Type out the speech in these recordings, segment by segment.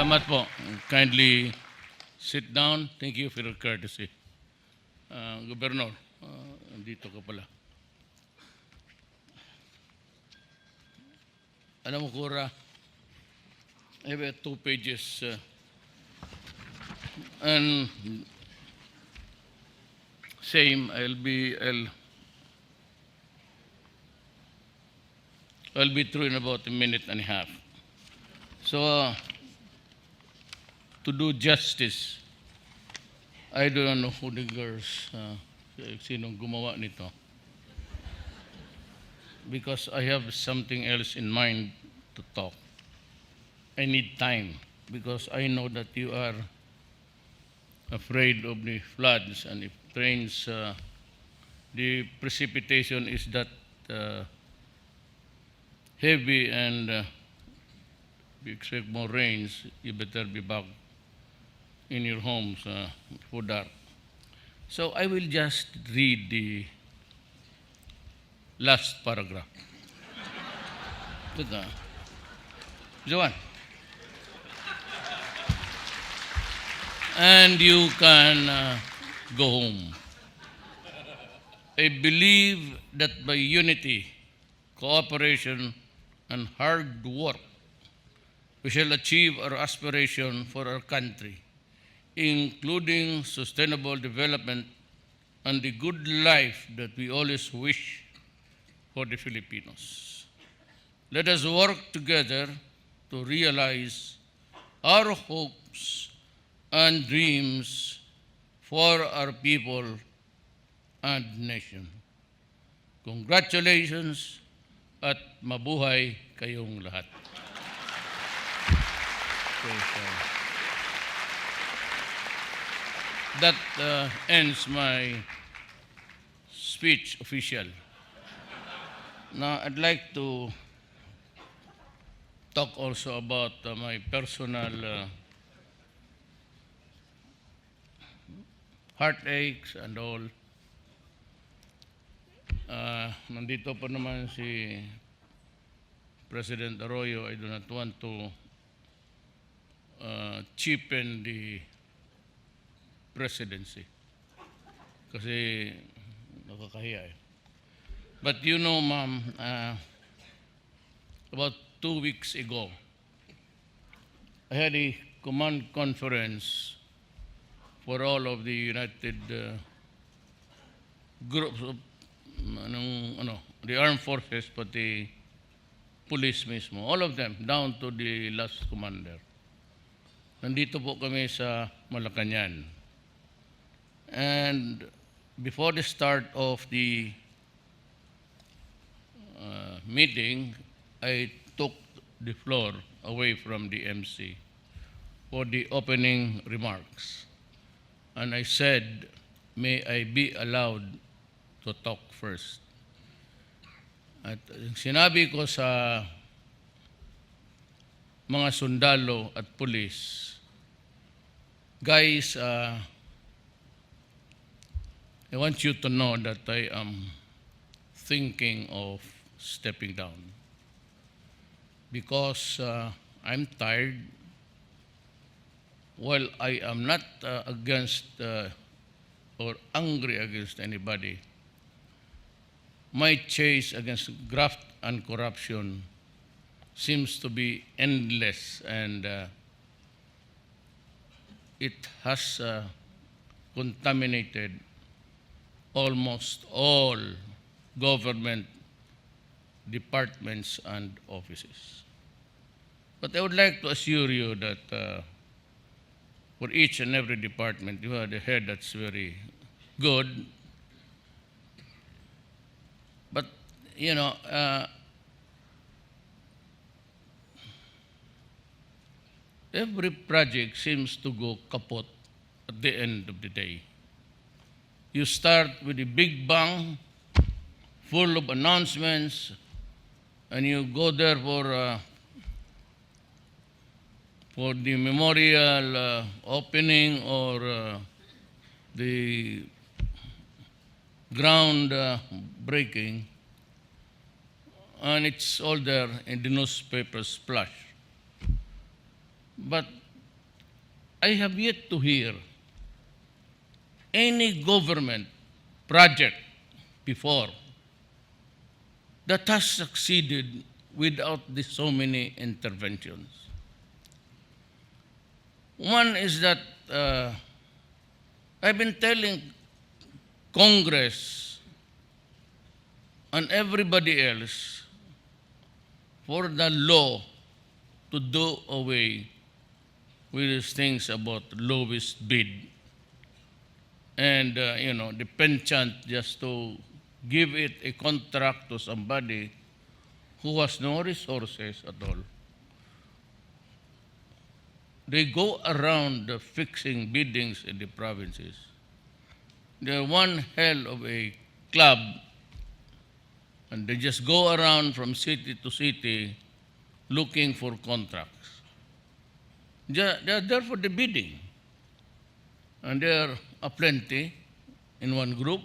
Salamat po. Kindly sit down. Thank you for your courtesy. Governor, dito ka pala. Alam mo, Cora, I have 2 pages and same, I'll be through in about a minute and a half. So, to do justice, I don't know who the girls, sinong gumawa nito. Because I have something else in mind to talk. I need time because I know that you are afraid of the floods, and if rains, the precipitation is that heavy and we expect more rains, you better be back in your homes for dark. So I will just read the last paragraph. Good. Joan. And you can go home. I believe that by unity, cooperation, and hard work, we shall achieve our aspiration for our country, including sustainable development and the good life that we always wish for the Filipinos. Let us work together to realize our hopes and dreams for our people and nation. Congratulations at mabuhay kayong lahat. That ends my speech official. Now, I'd like to talk also about my personal heartaches and all. Nandito pa naman si President Arroyo. I do not want to cheapen the presidency kasi nakakahiya eh. But you know, ma'am, about 2 weeks ago, I had a command conference for all of the United groups of the armed forces, pati police mismo, all of them, down to the last commander. Nandito po kami sa Malacañan. And before the start of the meeting, I took the floor away from the MC for the opening remarks. And I said, may I be allowed to talk first. At sinabi ko sa mga sundalo at pulis, guys, I want you to know that I am thinking of stepping down because I'm tired. While I am not against or angry against anybody, my chase against graft and corruption seems to be endless, and it has contaminated almost all government departments and offices. But I would like to assure you that for each and every department, you have a head that's very good. But, you know, every project seems to go kaput at the end of the day. You start with a big bang, full of announcements, and you go there for the memorial opening or the ground breaking, and it's all there in the newspaper splash. But I have yet to hear any government project before that has succeeded without so many interventions. One is that I've been telling Congress and everybody else for the law to do away with these things about lowest bid and the penchant just to give it a contract to somebody who has no resources at all. They go around fixing biddings in the provinces. They're one hell of a club, and they just go around from city to city looking for contracts. They're there for the bidding, and there are plenty in one group.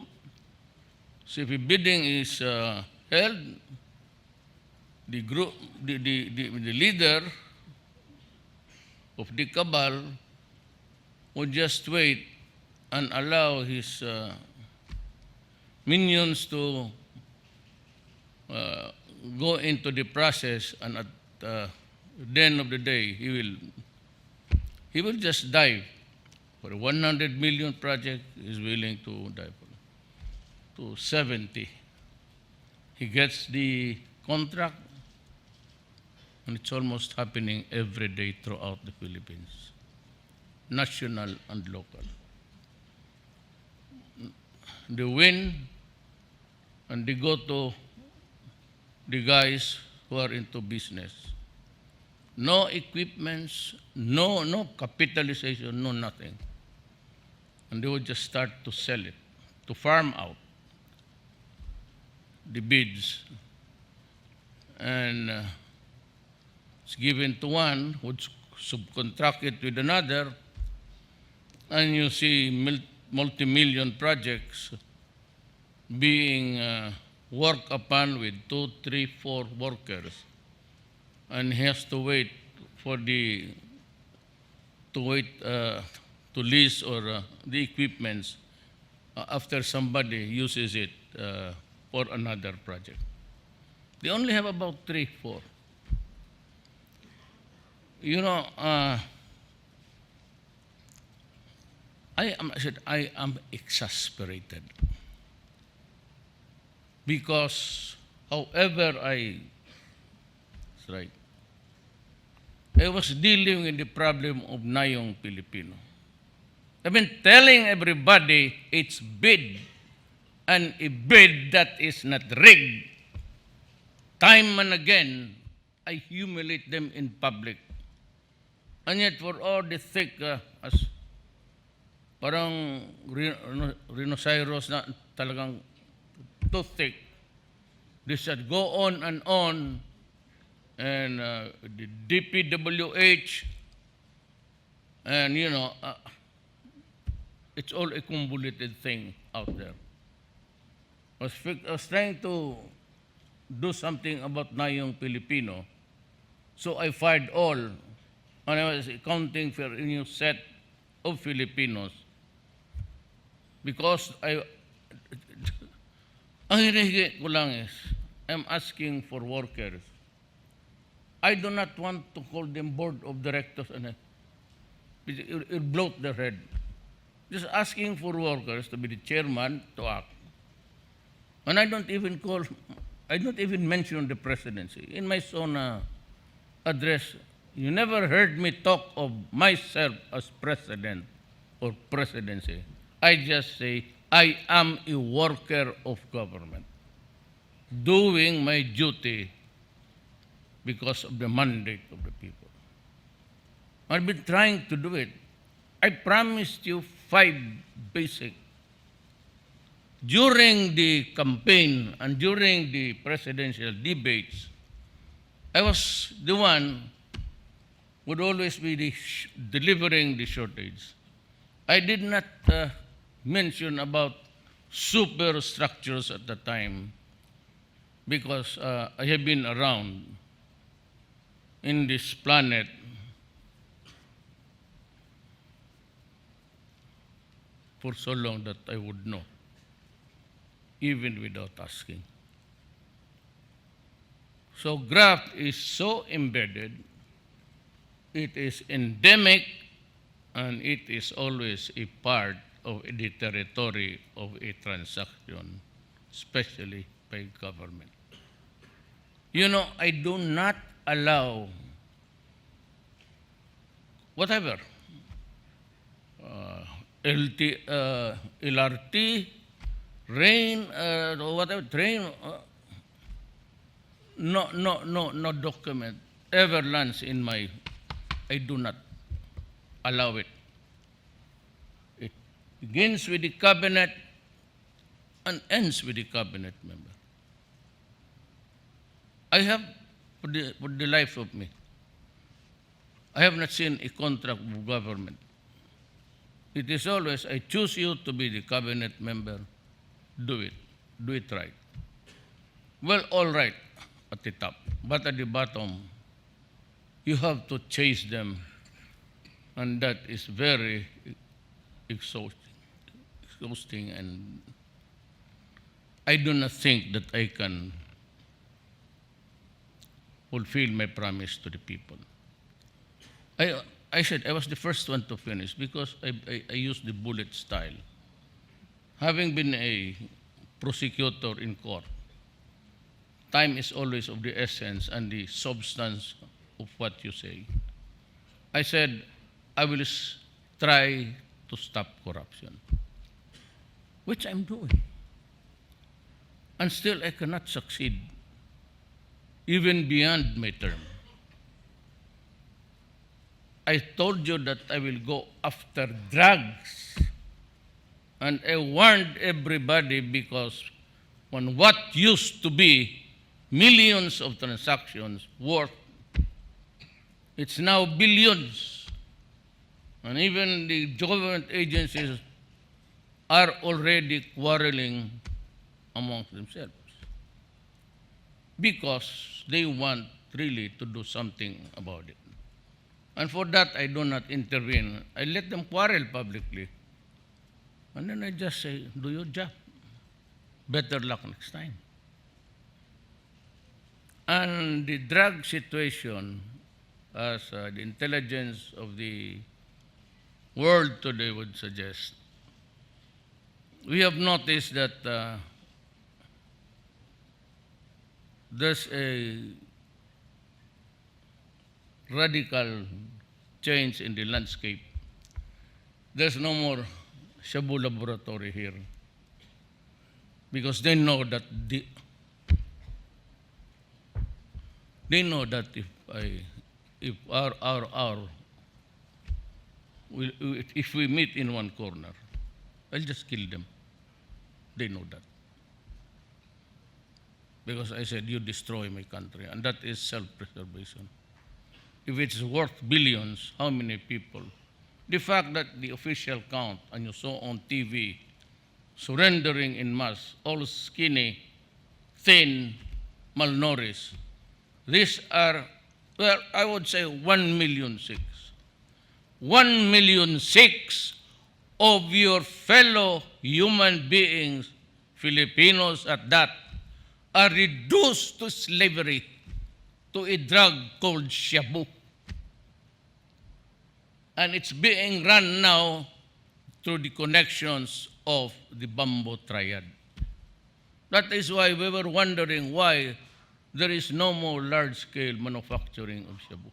So if a bidding is held, the group, the leader of the cabal would just wait and allow his minions to go into the process, and at the end of the day, he will just dive. For a 100 million project, he's willing to dive to 70. He gets the contract, and it's almost happening every day throughout the Philippines, national and local. They win, and they go to the guys who are into business. No equipments, no capitalization, no nothing. And they would just start to sell it, to farm out the bids. And it's given to one who would subcontract it with another, and you see multi-million projects being worked upon with 2, 3, 4 workers, and he has to wait for to lease or the equipments after somebody uses it for another project. They only have about 3, 4. I am exasperated because however I was dealing with the problem of Nayong Pilipino. I've been telling everybody it's bid, and a bid that is not rigged. Time and again, I humiliate them in public. And yet for all the thick, as parang rhinoceros na talagang too thick, they said go on, and the DPWH, and it's all a convoluted thing out there. I was trying to do something about Nayong Pilipino, so I fired all, and I was accounting for a new set of Filipinos because ang hinihingi ko lang is, I'm asking for workers. I do not want to call them board of directors, and it bloat their head. Just asking for workers to be the chairman to act. And I don't even mention the presidency. In my SONA address, you never heard me talk of myself as president or presidency. I just say, I am a worker of government, doing my duty because of the mandate of the people. I've been trying to do it. I promised you 5 basic. During the campaign and during the presidential debates, I was the one who would always be delivering the shortage. I did not mention about superstructures at the time because I have been around in this planet for so long that I would know, even without asking. So graft is so embedded, it is endemic, and it is always a part of the territory of a transaction, especially by government. You know, I do not allow whatever, LRT, rain, whatever, train, no document ever lands in my, I do not allow it. It begins with the cabinet and ends with the cabinet member. I have, for the life of me, I have not seen a contract with government. It is always, I choose you to be the cabinet member, do it right. Well, all right at the top, but at the bottom, you have to chase them, and that is very exhausting, and I do not think that I can fulfill my promise to the people. I said I was the first one to finish because I used the bullet style. Having been a prosecutor in court, time is always of the essence and the substance of what you say. I said, I will try to stop corruption, which I'm doing. And still I cannot succeed, even beyond my term. I told you that I will go after drugs. And I warned everybody because when what used to be millions of transactions worth, it's now billions. And even the government agencies are already quarreling amongst themselves because they want really to do something about it. And for that, I do not intervene. I let them quarrel publicly. And then I just say, do your job. Better luck next time. And the drug situation, as the intelligence of the world today would suggest, we have noticed that there's a radical change in the landscape. There's no more Shabu laboratory here because they know that if if we meet in one corner, I'll just kill them. They know that. Because I said, you destroy my country, and that is self-preservation. If it's worth billions, how many people? The fact that the official count, and you saw on TV, surrendering in mass, all skinny, thin, malnourished. These are, well, I would say 1,000,006. 1,000,006 of your fellow human beings, Filipinos at that, are reduced to slavery, to a drug called shabu. And it's being run now through the connections of the Bamboo Triad. That is why we were wondering why there is no more large-scale manufacturing of shabu.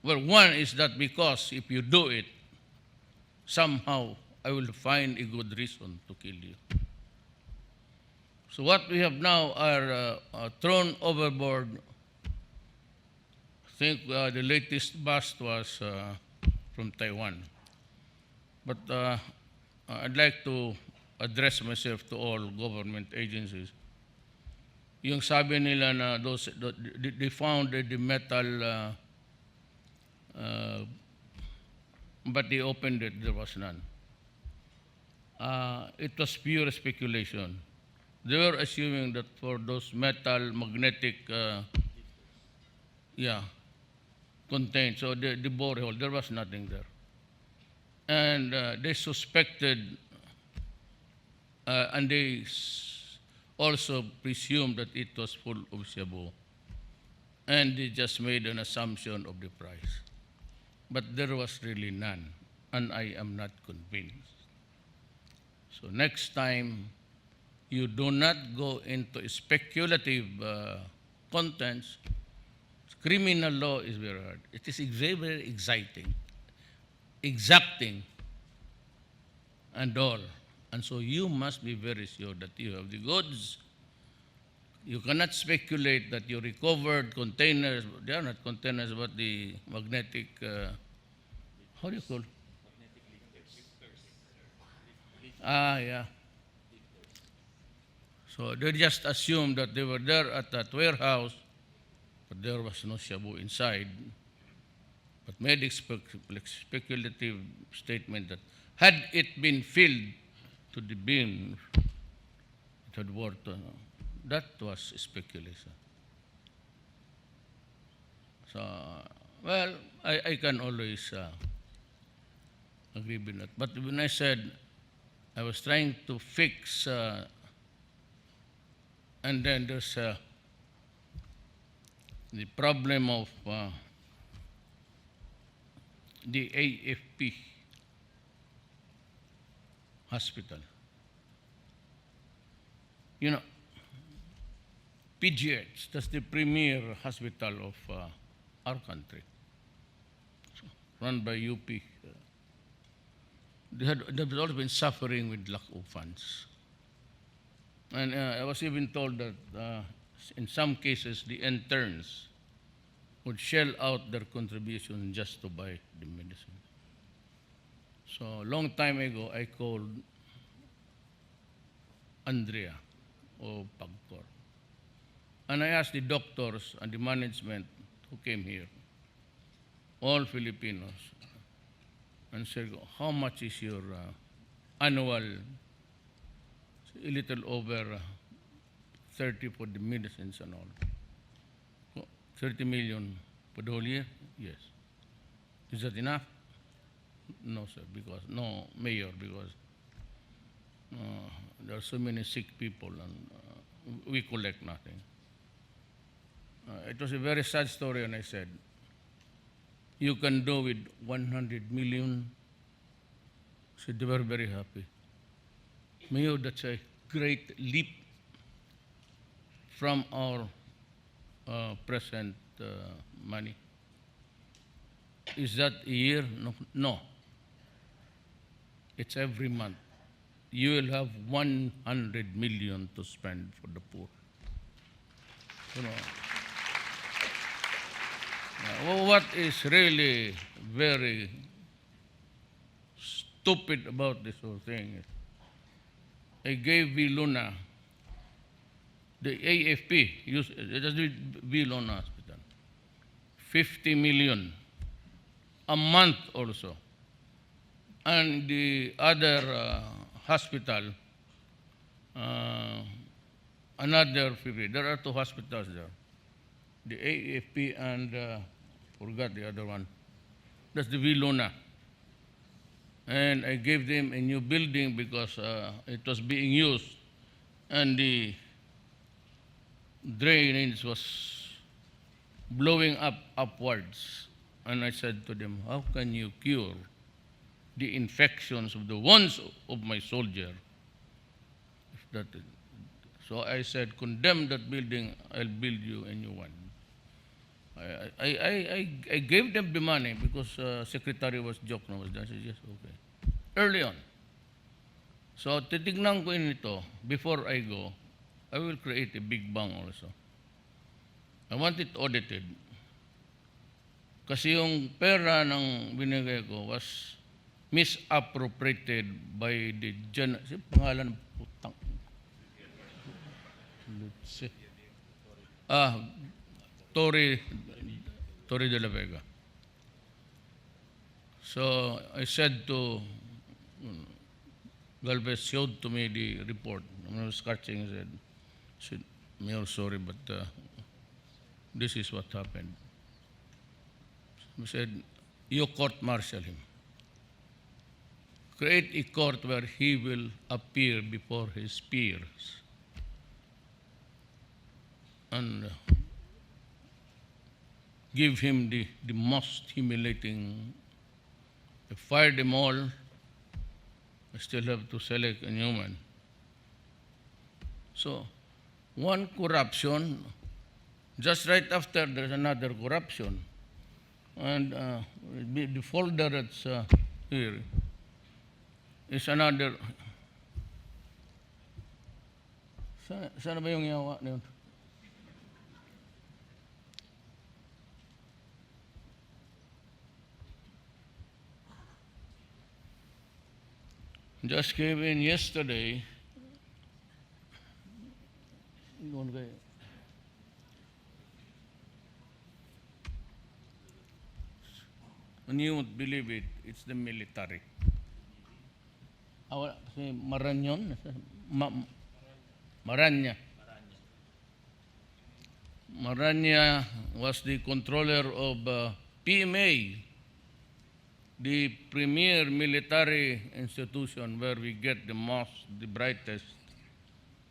Well, one is that because if you do it, somehow I will find a good reason to kill you. So what we have now are thrown overboard. I think the latest bust was from Taiwan. But I'd like to address myself to all government agencies. Yung sabi nila na they found the metal, but they opened it, there was none. It was pure speculation. They were assuming that for those metal magnetic, contained, so the borehole, there was nothing there. and they suspected and they also presumed that it was full of shabu, and they just made an assumption of the price. But there was really none, and I am not convinced. So next time, you do not go into speculative contents. Criminal law is very hard. It is very, very exciting, exacting, and all. And so you must be very sure that you have the goods. You cannot speculate that you recovered containers. They are not containers, but the magnetic, how do you call it? Yeah. So they just assumed that they were there at that warehouse, but there was no shabu inside, but made a speculative statement that had it been filled to the bin, it had worked. That was speculation. So, well, I can always agree with that. But when I said I was trying to fix, and then there's the problem of the AFP hospital. You know, PGH, that's the premier hospital of our country, run by UP. They've always been suffering with lack of funds. And I was even told that in some cases, the interns would shell out their contribution just to buy the medicine. So a long time ago, I called Andrea of Pagcor. And I asked the doctors and the management who came here, all Filipinos, and said, how much is your annual? A little over 30 for the medicines and all. 30 million for the whole year? Yes. Is that enough? No, sir, because, no, Mayor, because there are so many sick people and we collect nothing. It was a very sad story, and I said, you can do with 100 million. So they were very happy. Mayor, that's a great leap from our present money. Is that a year? No. It's every month. You will have 100 million to spend for the poor. You know, what is really very stupid about this whole thing is I gave Viluna, the AFP, it has been Viluna Hospital, 50 million a month also. And the other hospital, another 50. There are two hospitals there. The AFP and forgot the other one. That's the Viluna. And I gave them a new building because it was being used, and the drainage was blowing up upwards. And I said to them, how can you cure the infections of the wounds of my soldier? So I said, condemn that building, I'll build you a new one. I gave them the money because secretary was joking. I said, yes, okay. Early on. So titignan ko ito, before I go, I will create a big bang also. I want it audited. Kasi yung pera ng binigay ko was misappropriated by the pangalan ng putang. Torre de la Vega. So I said to Galvez, showed to me the report. When I was scratching, I said, Mayor, sorry, but this is what happened. He said, you court-martial him. create a court where he will appear before his peers and give him the most humiliating. I fired them all. I still have to select a new one. So, one corruption, just right after there's another corruption. And the folder that's here is another. Sana ba yung yawa na yun? Just came in yesterday. And you won't believe it, it's the military. Si Maranyon? Maranya. Maranya was the controller of PMA, the premier military institution where we get the most, the brightest,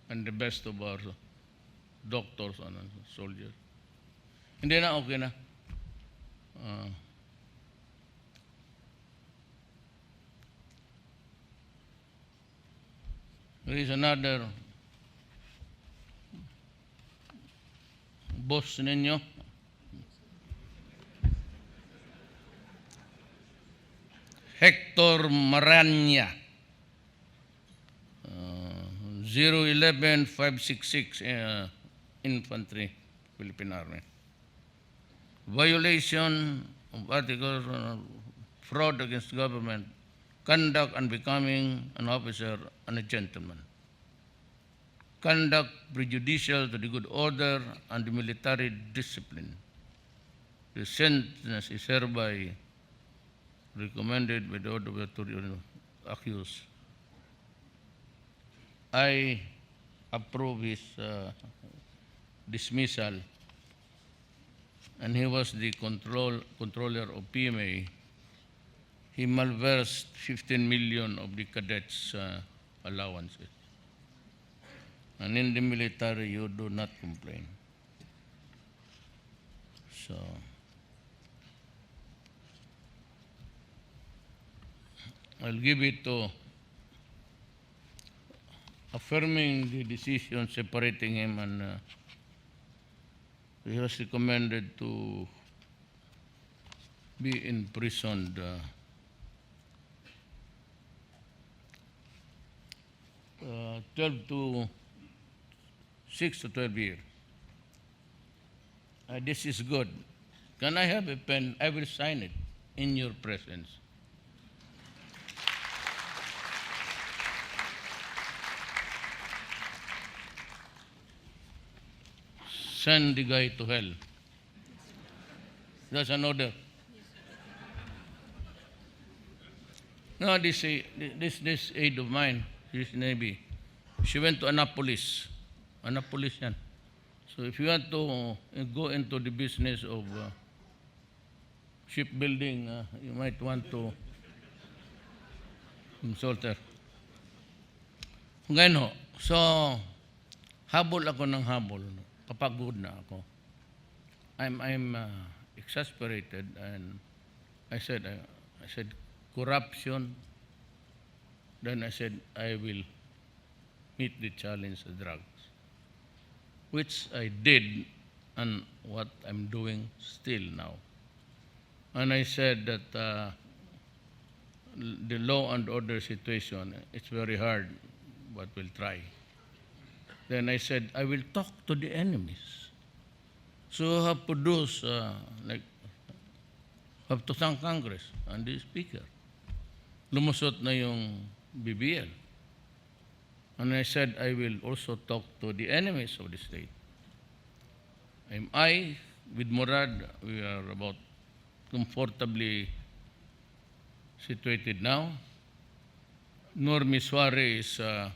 and the best of our doctors and soldiers. Hindi na, okay na. There is another boss ninyo. Hector Maranya, 011566 Infantry, Philippine Army. Violation of articles fraud against government, conduct unbecoming an officer and a gentleman, conduct prejudicial to the good order and the military discipline. The sentence is hereby recommended by the order of the accused. I approve his dismissal, and he was the controller of PMA. He malversed 15 million of the cadets' allowances. And in the military, you do not complain. So, I'll give it to affirming the decision separating him, and he was recommended to be imprisoned 6 to 12 years. This is good. Can I have a pen? I will sign it in your presence. Send the guy to hell. That's an order. No, this aide of mine, she's Navy. She went to Annapolis. Annapolis yan. So if you want to go into the business of shipbuilding, you might want to consult her. Ngayon ho, so habol ako ng habol. Papagod na ako. I'm exasperated, and I said corruption. Then I said I will meet the challenge of drugs, which I did, and what I'm doing still now. And I said that the law and order situation, it's very hard, but we'll try. Then I said, I will talk to the enemies. So I have produced, have to thank Congress and the Speaker. Lumusot na yung BBL. And I said, I will also talk to the enemies of the state. With Murad, we are about comfortably situated now. Normi Suarez is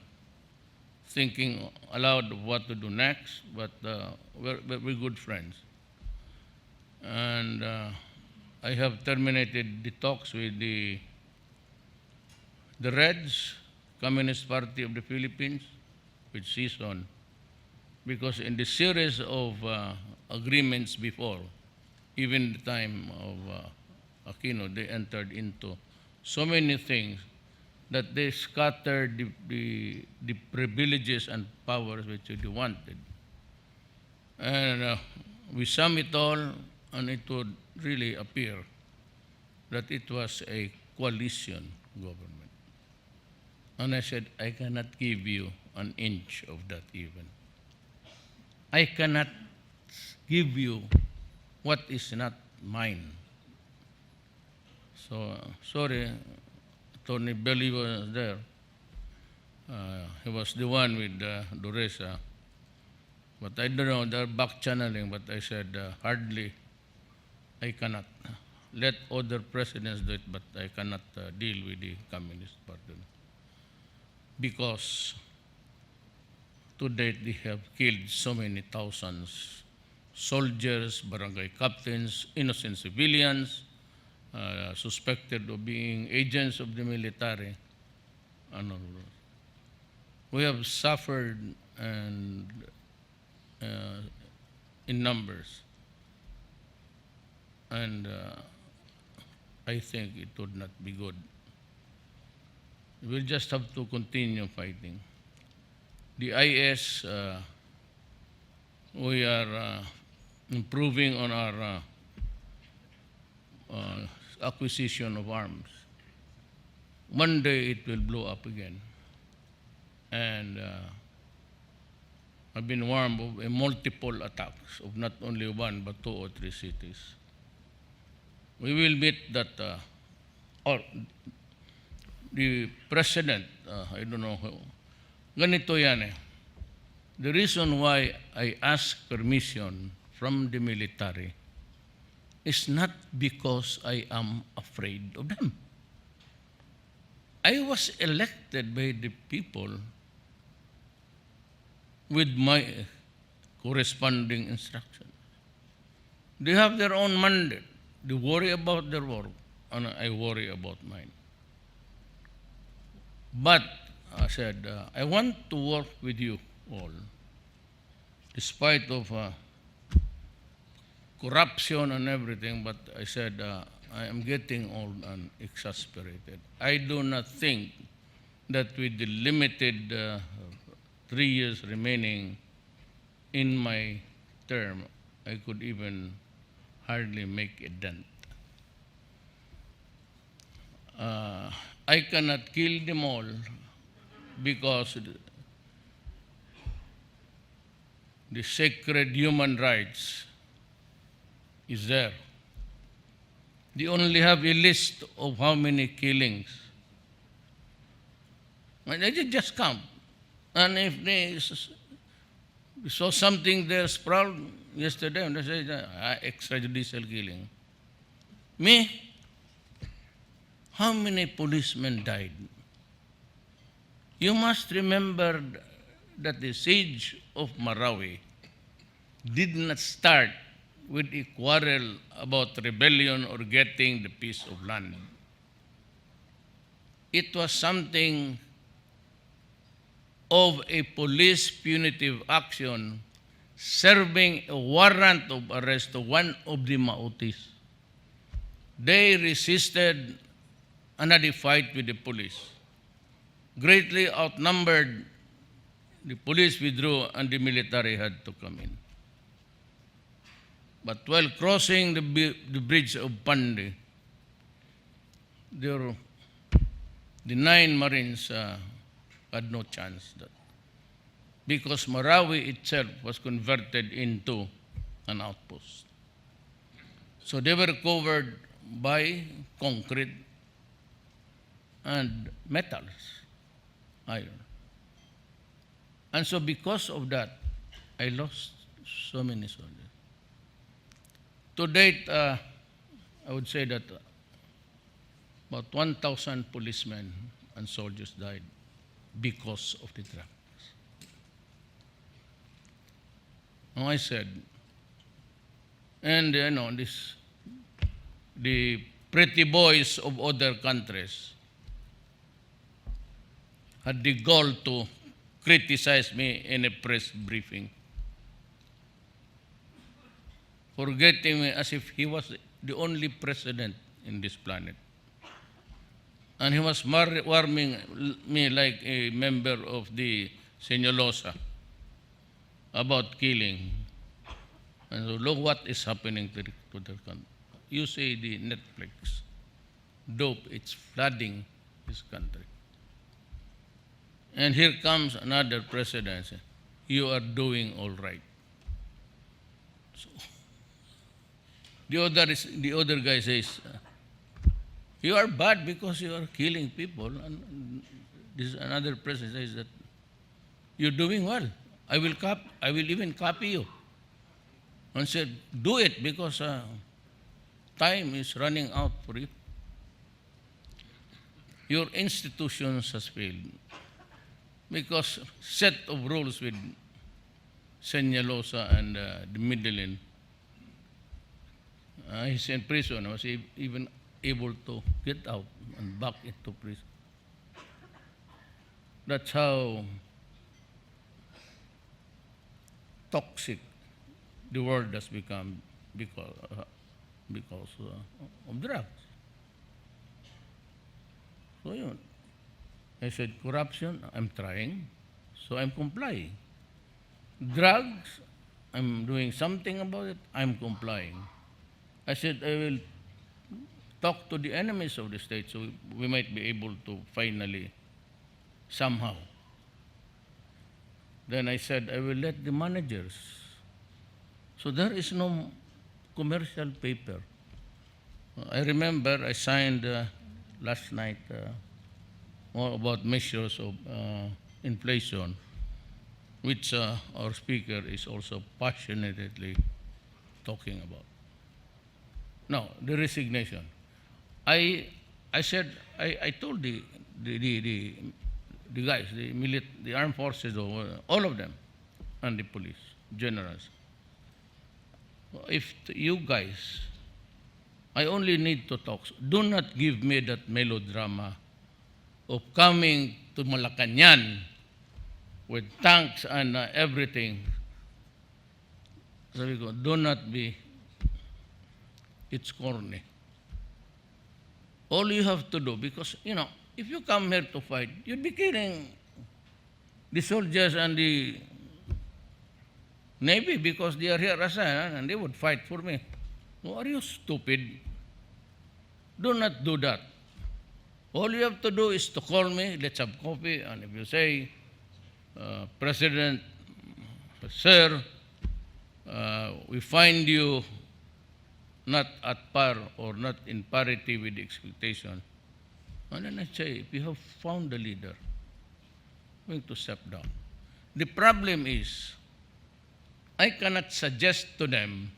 thinking aloud of what to do next, but we're good friends. And I have terminated the talks with the the Reds, Communist Party of the Philippines, with season, because in the series of agreements before, even the time of Aquino, they entered into so many things that they scattered the privileges and powers which they wanted. And we sum it all, and it would really appear that it was a coalition government. And I said, I cannot give you an inch of that even. I cannot give you what is not mine. So, sorry, Tony Belly was there. He was the one with Doresa. But I don't know, they're back channeling, but I said, hardly, I cannot. Let other presidents do it, but I cannot deal with the Communist Party. Because to date, they have killed so many thousands, soldiers, barangay captains, innocent civilians, suspected of being agents of the military. We have suffered and in numbers. And I think it would not be good. We'll just have to continue fighting. The IS, we are improving on our acquisition of arms. One day it will blow up again. And I've been warned of multiple attacks of not only one but 2 or 3 cities. We will meet that, or the president, I don't know, ganito yan eh. The reason why I ask permission from the military is not because I am afraid of them. I was elected by the people with my corresponding instructions. They have their own mandate. They worry about their work, and I worry about mine. But I said, I want to work with you all, despite of corruption and everything, but I said, I am getting old and exasperated. I do not think that with the limited 3 years remaining in my term, I could even hardly make a dent. I cannot kill them all because the sacred human rights is there. They only have a list of how many killings. And they just count. And if they saw something there sprout yesterday, and they say extrajudicial killing. Me? How many policemen died? You must remember that the siege of Marawi did not start with a quarrel about rebellion or getting the piece of land. It was something of a police punitive action serving a warrant of arrest to one of the Mautis. They resisted and had a fight with the police. Greatly outnumbered, the police withdrew and the military had to come in. But while crossing the bridge of Pandi, the 9 Marines had no chance. Because Marawi itself was converted into an outpost. So they were covered by concrete and metals, iron. And so because of that, I lost so many soldiers. To date, I would say that about 1,000 policemen and soldiers died because of the traffic. Now I said, and the pretty boys of other countries had the gall to criticize me in a press briefing, forgetting me as if he was the only president in this planet. And he was warming me like a member of the Senyolosa about killing. And so look what is happening to the country. You say the Netflix, dope, it's flooding this country. And here comes another president. You are doing all right. So, the other guy says, you are bad because you are killing people. And this another president says that you're doing well. I will even copy you. And said, do it because time is running out for you. Your institutions has failed because set of rules with Senyalosa and the Midland. He's in prison. Was even able to get out and back into prison. That's how toxic the world has become because of drugs. So yun. I said, corruption, I'm trying, so I'm complying. Drugs, I'm doing something about it, I'm complying. I said, I will talk to the enemies of the state so we might be able to finally, somehow. Then I said, I will let the managers. So there is no commercial paper. I remember I signed last night all about measures of inflation, which our speaker is also passionately talking about. Now, the resignation. I said, I told the guys, the armed forces, all of them, and the police, generals, if you guys, I only need to talk. Do not give me that melodrama of coming to Malacañan with tanks and everything. Sabi ko, do not be, it's corny. All you have to do, because, if you come here to fight, you'd be killing the soldiers and the Navy because they are here assigned and they would fight for me. Oh, are you stupid? Do not do that. All you have to do is to call me, let's have coffee, and if you say, President, sir, we find you not at par or not in parity with the expectation, and then I say, if you have found a leader, I'm going to step down. The problem is, I cannot suggest to them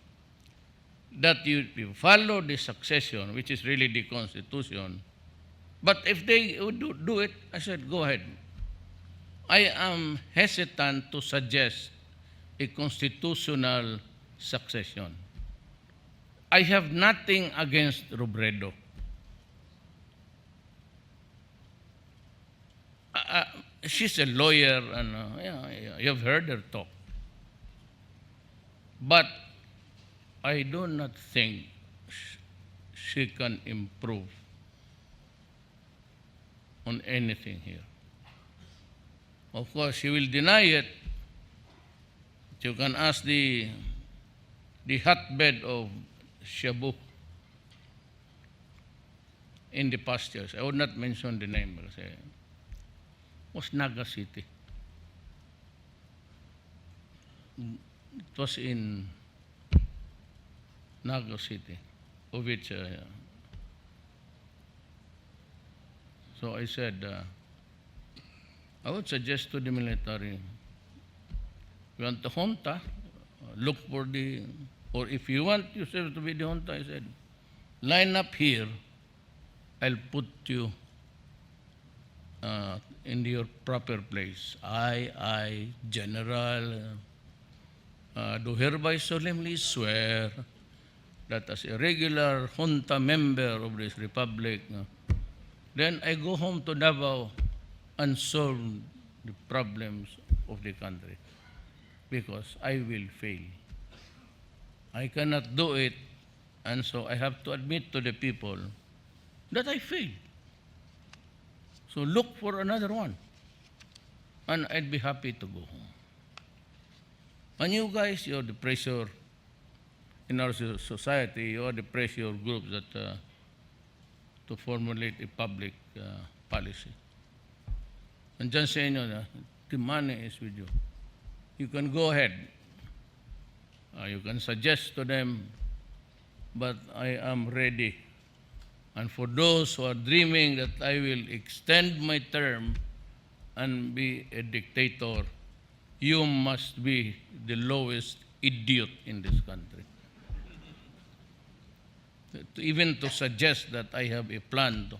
that you follow the succession, which is really the Constitution. But if they would do it, I said, go ahead. I am hesitant to suggest a constitutional succession. I have nothing against Robredo. She's a lawyer, and you've heard her talk. But I do not think she can improve on anything here. Of course, she will deny it. You can ask the hotbed of Shabu in the past years. I would not mention the name because it was Naga City. It was in Naga City, of which, so I said, I would suggest to the military, you want the junta, look for or if you want yourself to be the junta, I said, line up here, I'll put you in your proper place. I, General, do hereby solemnly swear that as a regular junta member of this republic, then I go home to Davao and solve the problems of the country, because I will fail. I cannot do it, and so I have to admit to the people that I failed. So look for another one, and I'd be happy to go home. And you guys, you're the pressure in our society, you are the pressure groups that to formulate a public policy. And dyan sa inyo na, the money is with you. You can go ahead. You can suggest to them, but I am ready. And for those who are dreaming that I will extend my term and be a dictator, you must be the lowest idiot in this country. Even to suggest that I have a plan.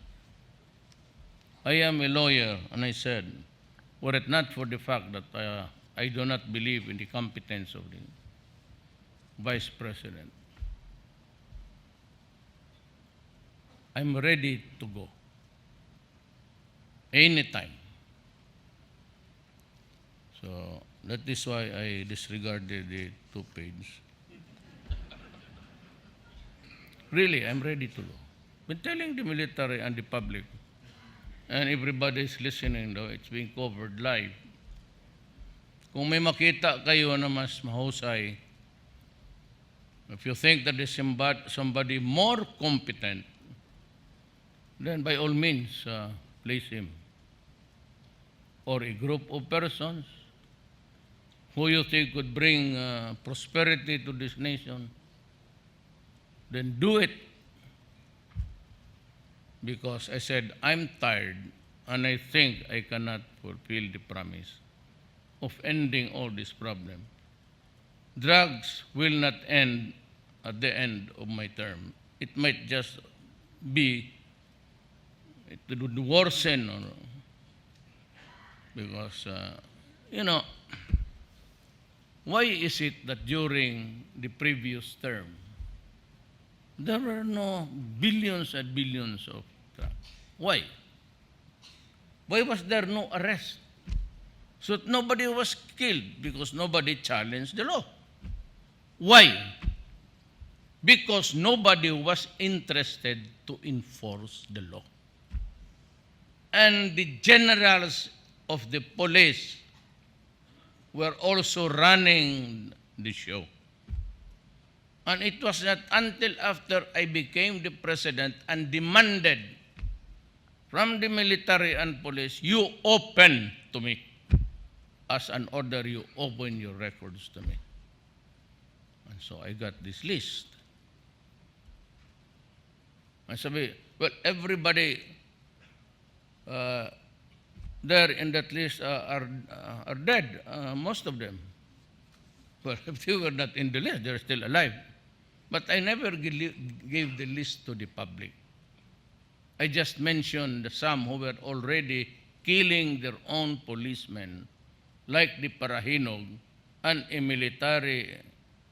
I am a lawyer, and I said, were it not for the fact that I do not believe in the competence of the Vice President, I'm ready to go. Anytime. So that is why I disregarded the 2-page. Really, I'm ready to go. Been telling the military and the public, and everybody is listening though, it's being covered live. Kung may makita kayo na mas mahusay, if you think that there's somebody more competent, then by all means, place him. Or a group of persons who you think could bring prosperity to this nation, then do it. Because I said, I'm tired, and I think I cannot fulfill the promise of ending all this problem. Drugs will not end at the end of my term. It might just be, it would worsen, because, why is it that during the previous term, there were no billions and billions of drugs? Why? Why was there no arrest? So nobody was killed because nobody challenged the law. Why? Because nobody was interested to enforce the law. And the generals of the police were also running the show. And it was not until after I became the president and demanded from the military and police, you open to me. As an order, you open your records to me. And so I got this list. I said, well, everybody there in that list are dead, most of them. Well, if they were not in the list, they're still alive. But I never gave the list to the public. I just mentioned some who were already killing their own policemen, like the Parahinog and a military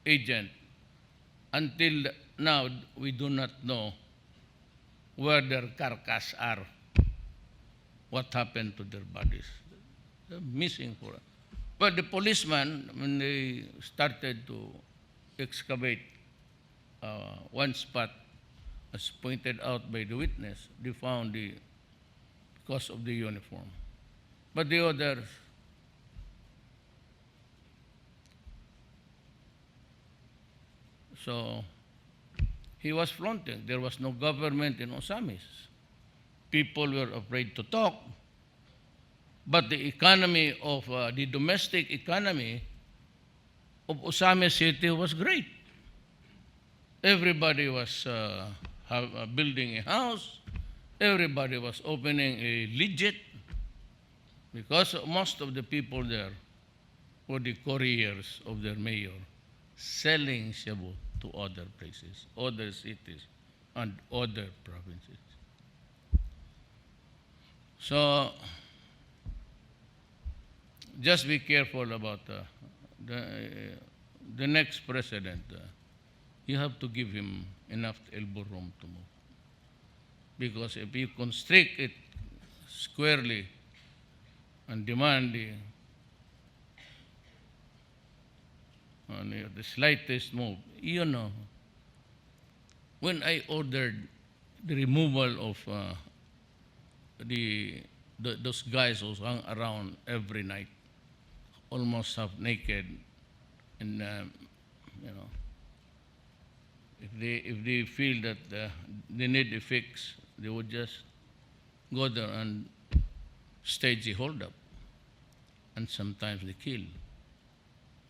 agent. Until now, we do not know where their carcass are, what happened to their bodies. They're missing for us. But the policeman, when they started to excavate one spot, as pointed out by the witness, they found the cause of the uniform. But the others, so he was flaunting. There was no government in Osamis. People were afraid to talk. But the economy of, the domestic economy of Osamis City was great. Everybody was building a house. Everybody was opening a legit, because most of the people there were the couriers of their mayor, selling shabu to other places, other cities, and other provinces. So, just be careful about the next president. You have to give him enough elbow room to move. Because if you constrict it squarely, and demand the slightest move. You know, when I ordered the removal of those guys who hung around every night, almost half naked, and you know, if they feel that they need a fix, they would just go there and stage a hold-up, and sometimes they kill.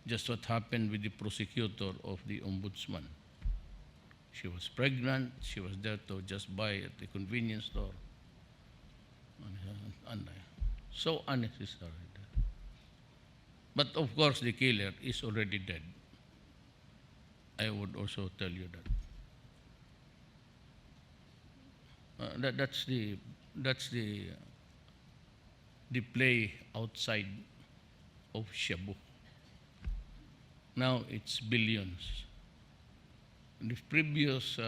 Just what happened with the prosecutor of the ombudsman. She was pregnant. She was there to just buy at the convenience store. And so unnecessary. But of course, the killer is already dead. I would also tell you that. That's the play outside of Shabu. Now it's billions. The previous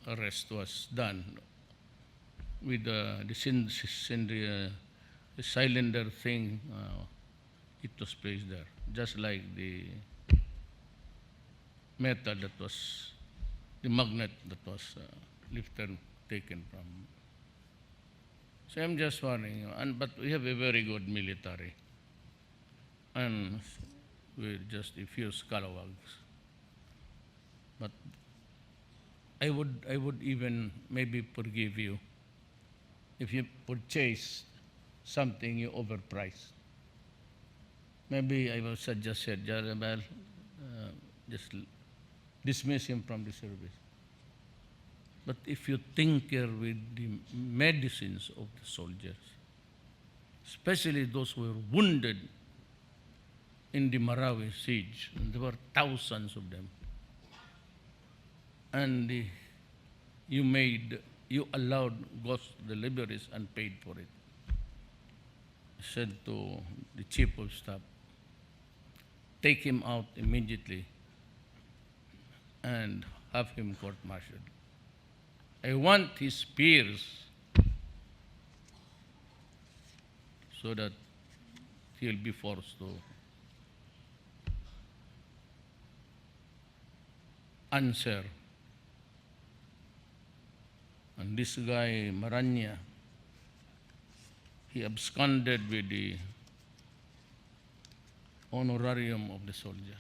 arrest was done with the cylinder thing. It was placed there, just like the metal that was, the magnet that was lifted, taken from. So I'm just warning you. But we have a very good military, and we're just a few scalawags. But I would even maybe forgive you if you purchase something you overpriced. Maybe I would suggest Jarabel, just dismiss him from the service. But if you tinker with the medicines of the soldiers, especially those who were wounded in the Marawi siege, and there were thousands of them, and you allowed ghost deliveries and paid for it. I said to the chief of staff, take him out immediately and have him court-martialed. I want his peers so that he'll be forced to answer. And this guy, Maranya, he absconded with the honorarium of the soldiers.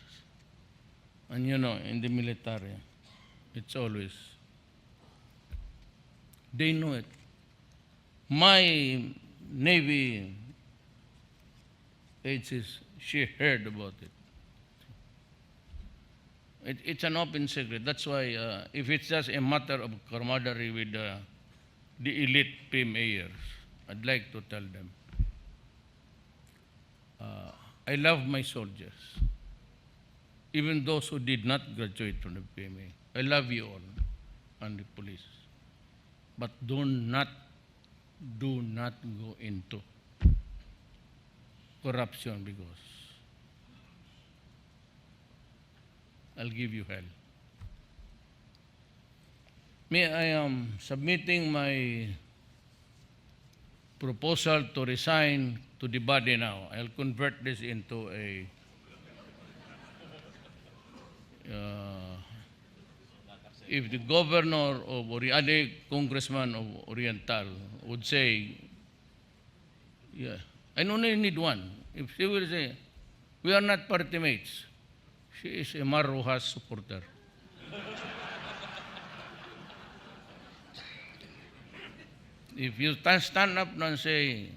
And you know, in the military, it's always, they know it. My Navy agencies, she heard about it. It's an open secret. That's why if it's just a matter of camaraderie with the elite PMAers, I'd like to tell them, I love my soldiers, even those who did not graduate from the PMA. I love you all and the police. But do not go into corruption, because I'll give you hell. I am submitting my proposal to resign to the body now. I'll convert this into a if the governor of other congressman of Oriental would say, yeah, I only need one. If she will say, we are not party mates, she is a Marrojas supporter. If you stand up and say,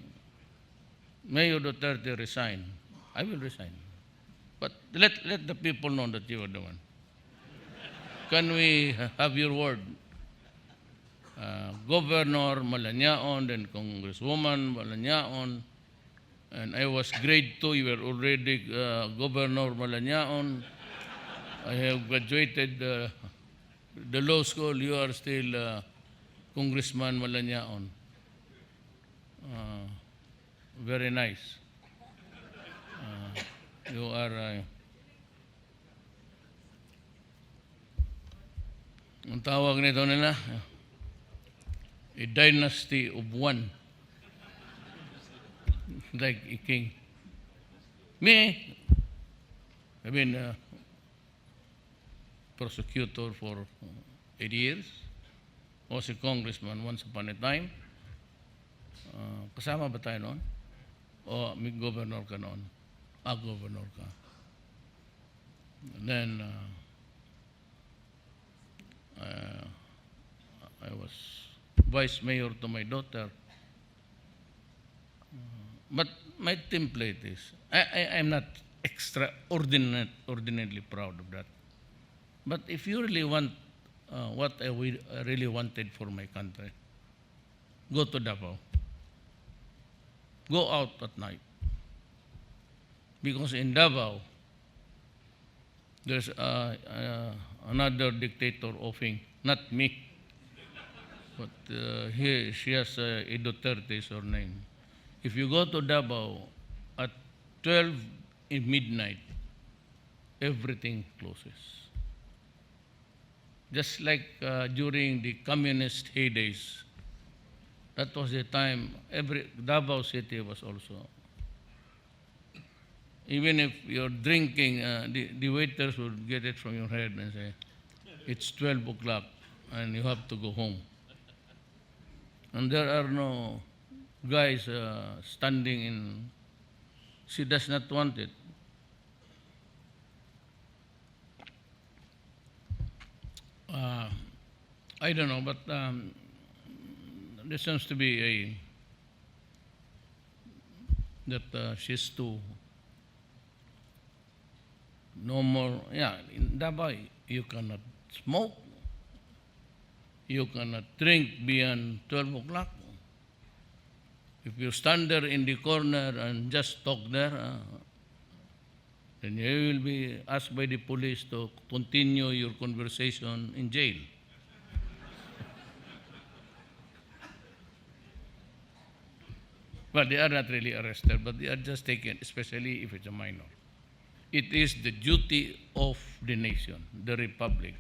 Mayor Duterte resign, I will resign. But let the people know that you are the one. Can we have your word? Governor Malacañan, then Congresswoman Malacañan, and I was grade 2, you were already Governor Malacañan. I have graduated the law school, you are still Congressman Malacañan. Very nice. You are ang tawag nito nila, a dynasty of one. like a king. Me, I've been a prosecutor for 8 years. Was a congressman once upon a time. Kasama ba tayo noon? O may governor ka noon? Governor ka. And then, I was vice mayor to my daughter. But my template is, I'm not extraordinarily proud of that. But if you really want what I really wanted for my country, go to Davao. Go out at night. Because in Davao, there's another dictator offing, not me, but she has a Duterte is her name. If you go to Davao at 12 in midnight, everything closes. Just like during the communist heydays, that was the time Davao City was also. Even if you're drinking, the waiters would get it from your head and say, it's 12 o'clock and you have to go home. And there are no guys standing in, she does not want it. I don't know, but there seems to be that she's too, no more, in Davao, you cannot smoke, you cannot drink beyond 12 o'clock. If you stand there in the corner and just talk there, then you will be asked by the police to continue your conversation in jail. But they are not really arrested, but they are just taken, especially if it's a minor. It is the duty of the nation, the republic,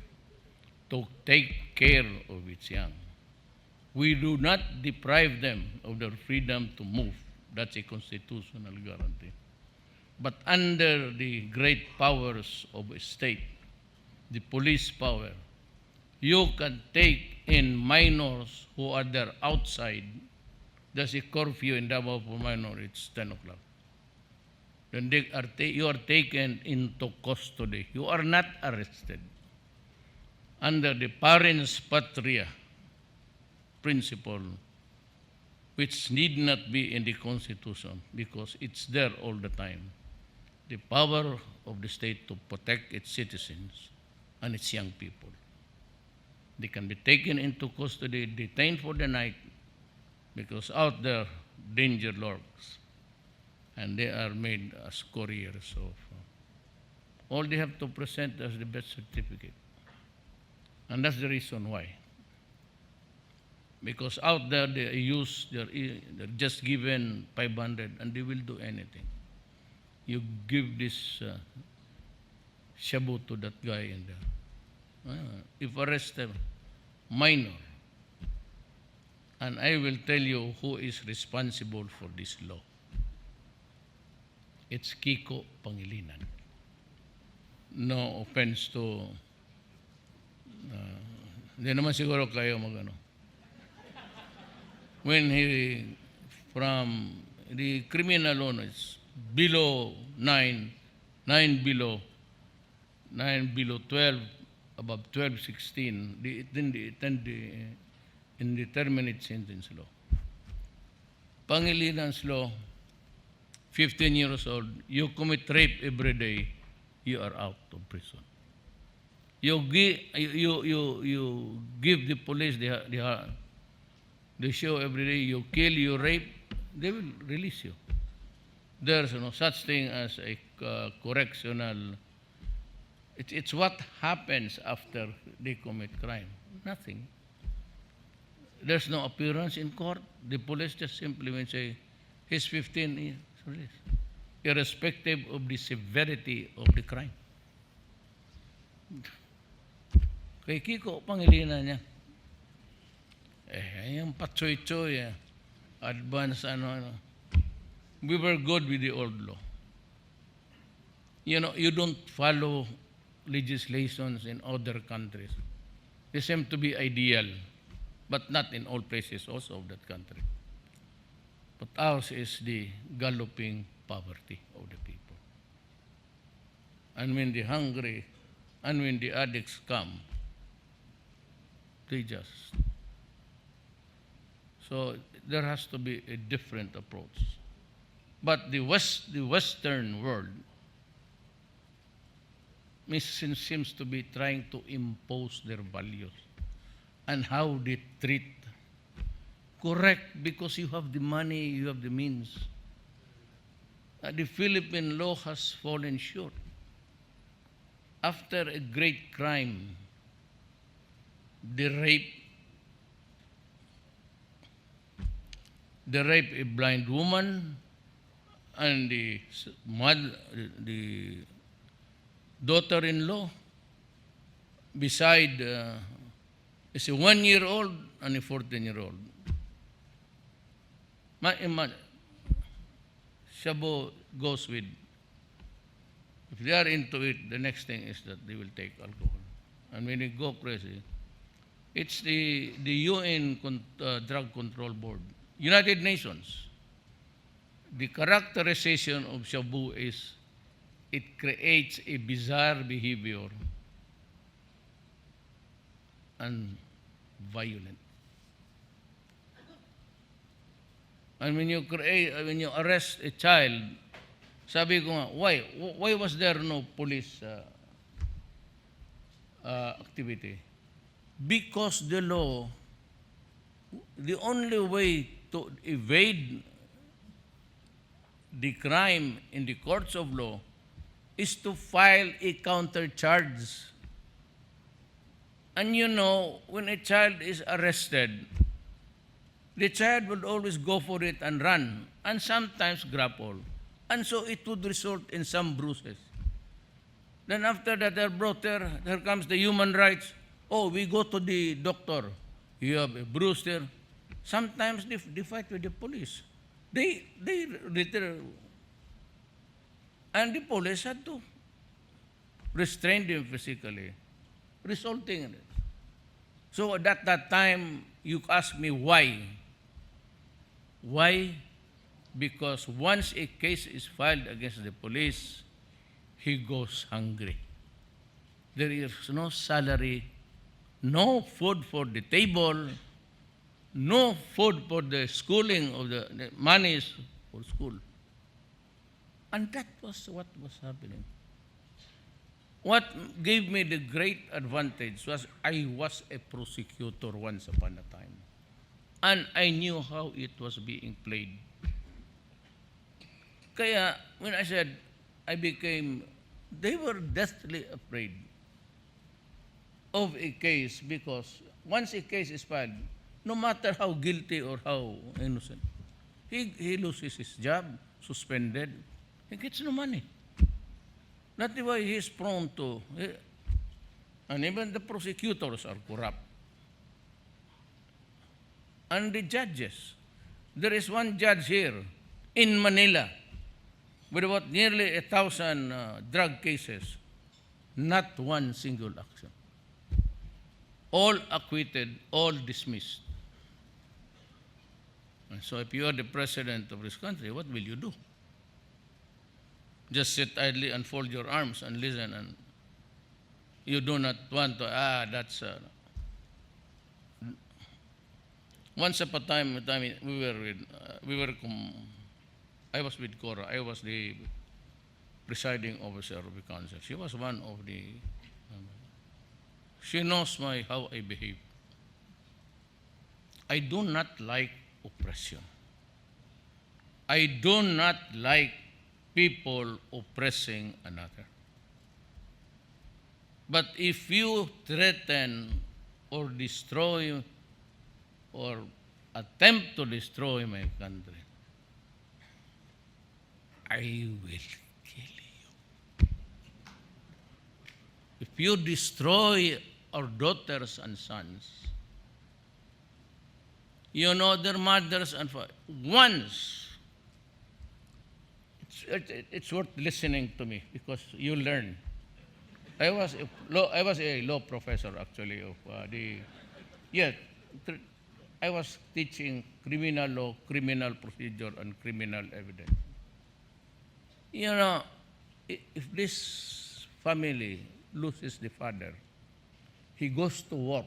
to take care of its young. We do not deprive them of their freedom to move. That's a constitutional guarantee. But under the great powers of a state, the police power, you can take in minors who are there outside. There's a curfew in Davao for minor, it's 10 o'clock. Then you are taken into custody. You are not arrested. Under the parens patria principle, which need not be in the Constitution because it's there all the time. The power of the state to protect its citizens and its young people. They can be taken into custody, detained for the night, because out there danger lurks, and they are made as couriers of. All they have to present as the birth certificate, and that's the reason why. Because out there they're just given 500, and they will do anything. You give this shabu to that guy in there. If arrested, minor. And I will tell you who is responsible for this law. It's Kiko Pangilinan. No offense to, hindi naman siguro kayo magano. When from the criminal law is below 9 below 12, above 12, 16, the indeterminate sentence law. Pangilinan's law, 15 years old, you commit rape every day, you are out of prison. You give the police the show every day, you kill, you rape, they will release you. There's no such thing as a correctional. It's what happens after they commit crime. Nothing. There's no appearance in court. The police just simply will say, he's 15 years released, irrespective of the severity of the crime. Kay Kiko, Pangilinan niya. Yung patsoy-choy, advance ano. we were good with the old law. You know, you don't follow legislations in other countries. They seem to be ideal, but not in all places also of that country. But ours is the galloping poverty of the people. And when the hungry and when the addicts come, they just... So there has to be a different approach. But the Western world seems to be trying to impose their values and how they treat. Correct, because you have the money, you have the means. The Philippine law has fallen short. After a great crime, the rape a blind woman, and the daughter-in-law beside is a 1-year-old and a 14-year-old. Shabu goes with, if they are into it, the next thing is that they will take alcohol. And when they go crazy, it's the UN Drug Control Board, United Nations. The characterization of shabu is it creates a bizarre behavior and violent. And when you arrest a child, sabi ko nga, why was there no police activity? Because the law, the only way to evade the crime in the courts of law is to file a counter-charge. And you know, when a child is arrested, the child would always go for it and run, and sometimes grapple. And so it would result in some bruises. Then after that, they're brought there comes the human rights. Oh, we go to the doctor. You have a bruise there. Sometimes they fight with the police. They return. And the police had to restrain them physically, resulting in it. So at that time, you ask me why. Why? Because once a case is filed against the police, he goes hungry. There is no salary, no food for the table, no food for the schooling of the monies for school. And that was what was happening. What gave me the great advantage was I was a prosecutor once upon a time. And I knew how it was being played. Kaya, when I said, they were deathly afraid of a case because once a case is filed, no matter how guilty or how innocent, he loses his job, suspended, he gets no money. That's why he is prone to, and even the prosecutors are corrupt. And the judges, there is one judge here in Manila with about nearly 1,000 drug cases, not one single action. All acquitted, all dismissed. And so if you are the president of this country, what will you do? Just sit idly and fold your arms and listen, and you do not want to, that's... Once upon a time, I was with Cora. I was the presiding officer of the council. She was one of the... she knows how I behave. I do not like oppression. I do not like people oppressing another. But if you threaten or destroy or attempt to destroy my country, I will kill you. If you destroy our daughters and sons, you know their mothers and fathers. Once it's worth listening to me because you learn. I was a law professor actually of yeah, tr- I was teaching criminal law, criminal procedure, and criminal evidence. You know, if this family loses the father, he goes to work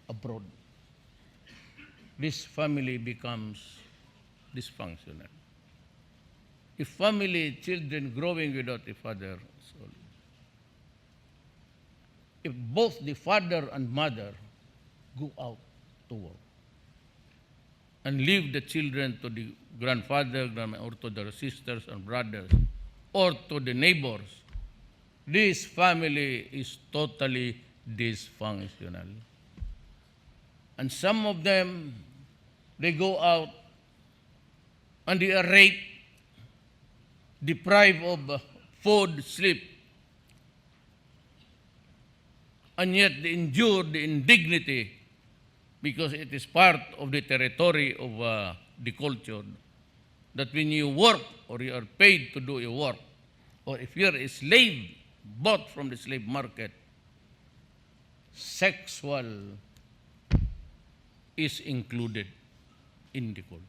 abroad. This family becomes dysfunctional. If family, children growing without a father, so if both the father and mother go out to work and leave the children to the grandfather, or to their sisters and brothers, or to the neighbors, this family is totally dysfunctional. And some of them, they go out and they are raped, deprived of food, sleep, and yet they endure the indignity because it is part of the territory of the culture that when you work or you are paid to do your work, or if you are a slave bought from the slave market, sexual is included in the culture.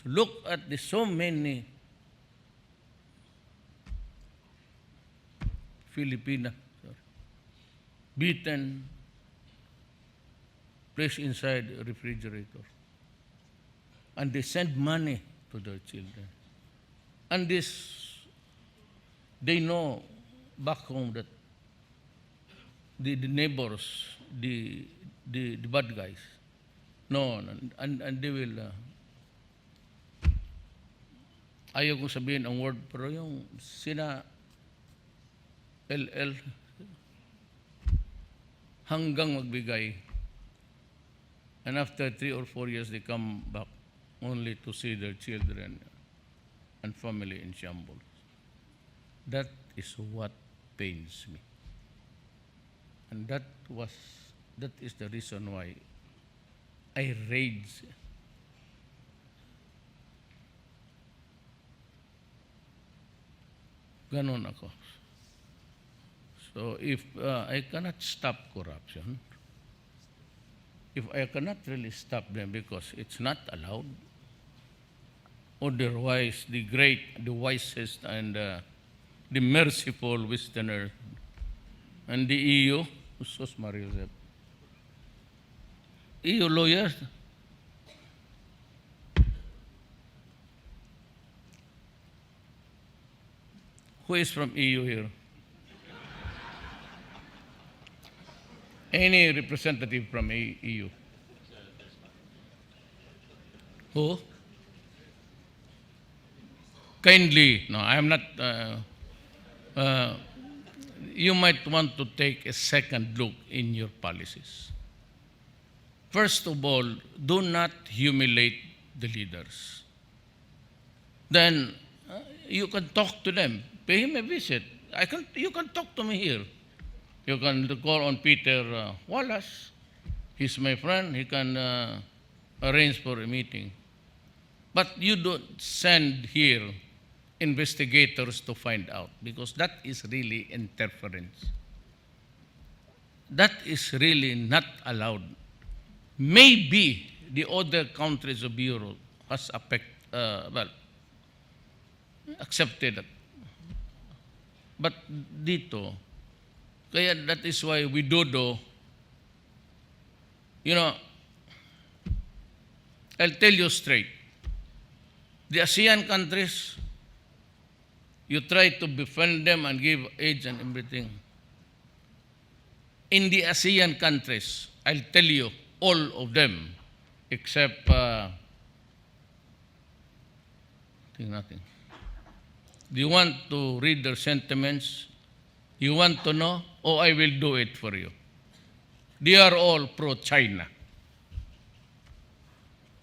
So look at the so many Filipinas beaten, placed inside a refrigerator, and they send money to their children. And this, they know back home that the neighbors, the bad guys, no, and they will, ayaw kong sabihin ang word, pero yung sina LL, hanggang magbigay. And after 3 or 4 years, they come back only to see their children and family in shambles. That is what pains me. And that is the reason why I rage. Ganon ako. So if I cannot stop corruption, if I cannot really stop them because it's not allowed, otherwise the great, the wisest, and the merciful Westerner and the EU, Sus Mario Josep, EU lawyers, who is from EU here? Any representative from EU? Who? Kindly, no, I am not. You might want to take a second look in your policies. First of all, do not humiliate the leaders. Then you can talk to them, pay him a visit. You can talk to me here. You can call on Peter Wallace. He's my friend. He can arrange for a meeting. But you don't send here investigators to find out, because that is really interference. That is really not allowed. Maybe the other countries of Europe has accepted it. But dito, kaya that is why we do, you know, I'll tell you straight. The ASEAN countries, you try to befriend them and give aid and everything. In the ASEAN countries, I'll tell you, all of them, except, nothing. Do you want to read their sentiments? You want to know? Oh, I will do it for you. They are all pro-China.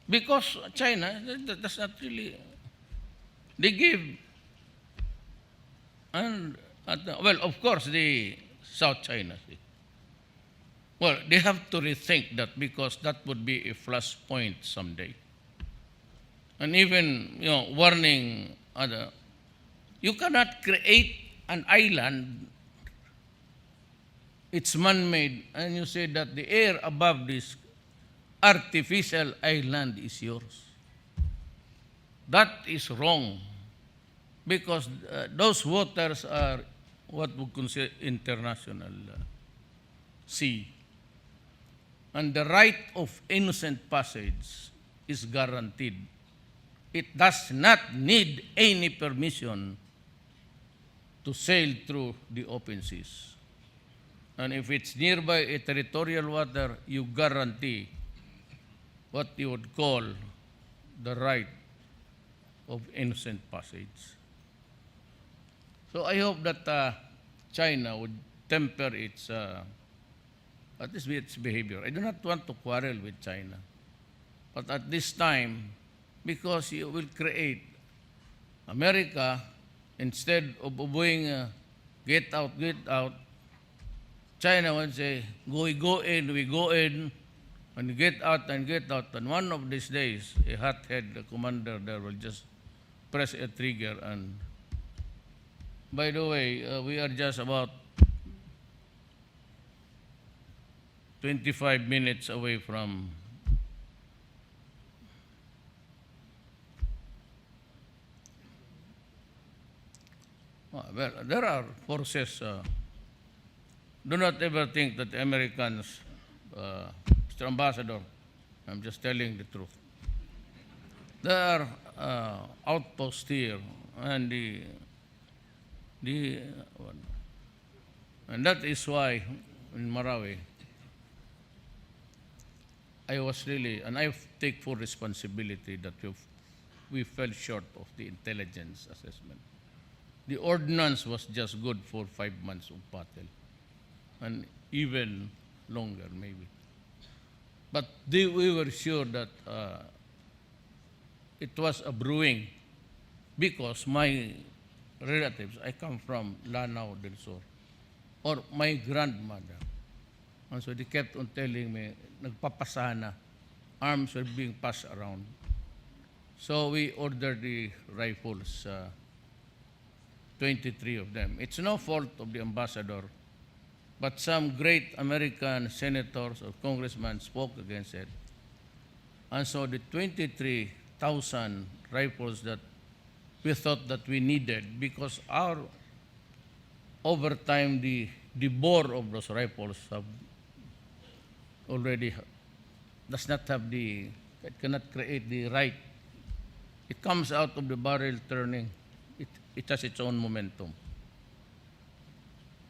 Because China, that's not really, they give, and well, of course, the South China Sea. Well, they have to rethink that, because that would be a flashpoint someday. and even warning other. You cannot create an island. It's man-made, and you say that the air above this artificial island is yours. That is wrong, because those waters are what we consider international sea. And the right of innocent passage is guaranteed. It does not need any permission to sail through the open seas. And if it's nearby a territorial water, you guarantee what you would call the right of innocent passage. So I hope that China would temper its, at least its behavior. I do not want to quarrel with China. But at this time, because you will create America, instead of obeying get out, China would say, we go in, and get out. And one of these days, a hothead commander there will just press a trigger. And by the way, we are just about 25 minutes away from well, there are forces. Do not ever think that the Americans, Mr. Ambassador, I'm just telling the truth. There are outposts here, and and that is why in Marawi I was really, and I take full responsibility that we fell short of the intelligence assessment. The ordnance was just good for 5 months of battle, and even longer maybe. But we were sure that it was a brewing, because my relatives, I come from Lanao del Sur, or my grandmother. And so they kept on telling me, nagpapasana, arms were being passed around. So we ordered the rifles, 23 of them. It's no fault of the ambassador, but some great American senators or congressmen spoke against it. And so the 23,000 rifles that we thought that we needed, because over time the bore of those rifles have already does not have it cannot create the right. It comes out of the barrel turning. It has its own momentum.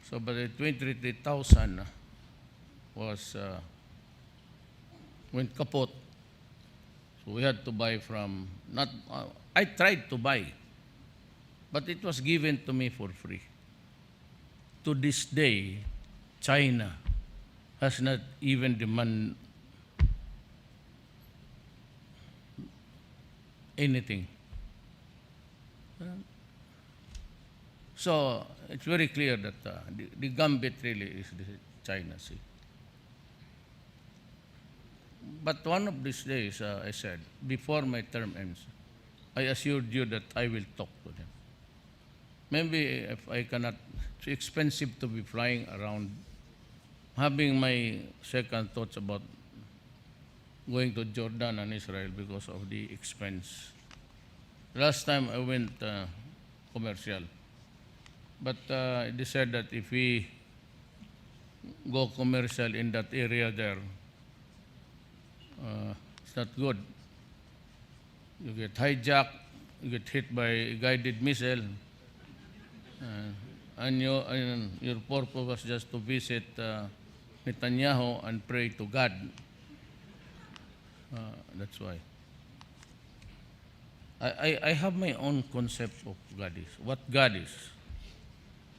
So, but the 23,000 was went kaput. So we had to buy from I tried to buy, but it was given to me for free. To this day, China has not even demanded anything. So it's very clear that the gambit really is the China Sea. But one of these days, I said, before my term ends, I assured you that I will talk to them. Maybe if I cannot, it's expensive to be flying around, having my second thoughts about going to Jordan and Israel because of the expense. Last time I went commercial, but they said that if we go commercial in that area there, it's not good. You get hijacked, you get hit by a guided missile, and your purpose was just to visit Netanyahu and pray to God. That's why. I have my own concept of God is. What God is.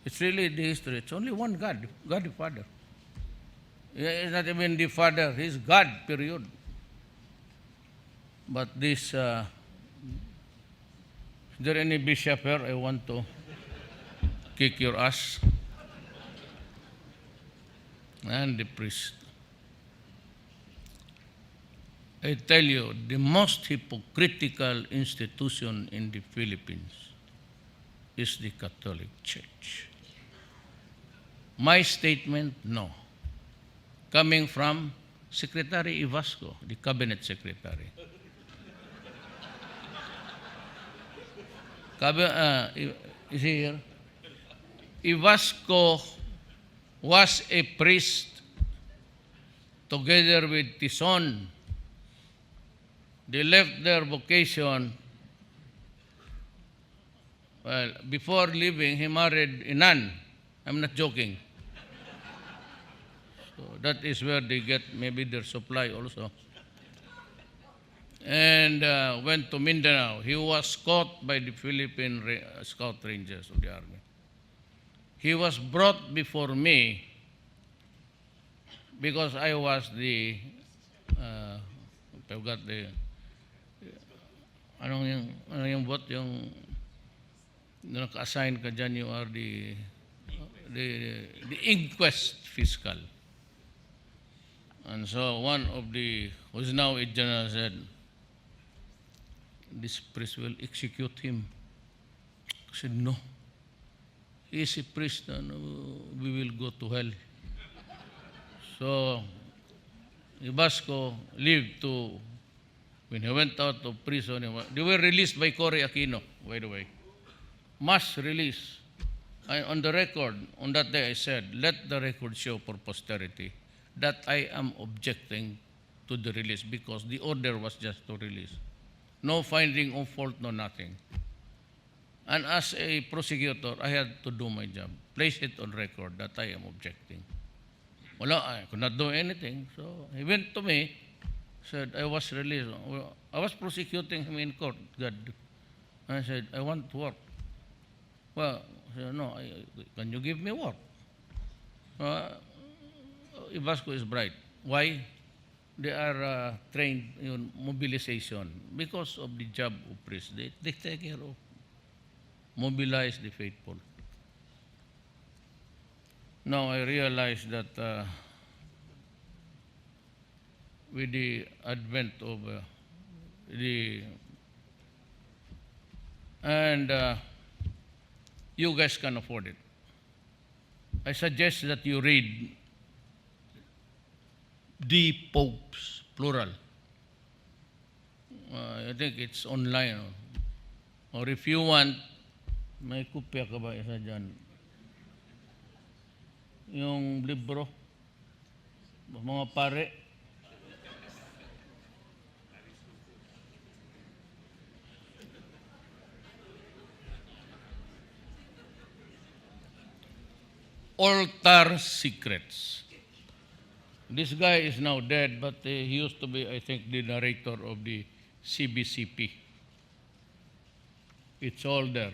It's really the history. It's only one God, God the Father. It's not even the Father, He's God, period. But this, is there any bishop here? I want to kick your ass. And the priest. I tell you, the most hypocritical institution in the Philippines is the Catholic Church. My statement, no. Coming from Secretary Ivasco, the Cabinet Secretary. Is he here? Ivasco was a priest together with Tison. They left their vocation. Well, before leaving, he married a nun. I'm not joking. So that is where they get maybe their supply also. And went to Mindanao. He was caught by the Philippine Scout Rangers of the Army. He was brought before me because I was the, I forgot the, ano yung bot, yung naka-assign ka dyan, you are the inquest fiscal. And so one of the, who's now a general, said, this priest will execute him. I said, no. He is a priest and we will go to hell. So, Ibasco lived to, when he went out of prison, they were released by Cory Aquino, by the way. Mass release. On the record, on that day I said, let the record show for posterity that I am objecting to the release because the order was just to release. No finding of fault, no nothing. And as a prosecutor, I had to do my job. Place it on record that I am objecting. Wala, I could not do anything. So he went to me, said, I was released. I was prosecuting him in court. God. I said, I want to work. Well, I said, no, can you give me work? Ivasco is bright. Why? They are trained in mobilization because of the job of priests. They take care of, mobilize the faithful. Now I realize that with the advent of you guys can afford it. I suggest that you read the popes, plural. I think it's online. Or if you want, may kopya ka ba isa dyan? Yung libro, mga pare. Altar Secrets. This guy is now dead, but he used to be, I think, the narrator of the CBCP. It's all there.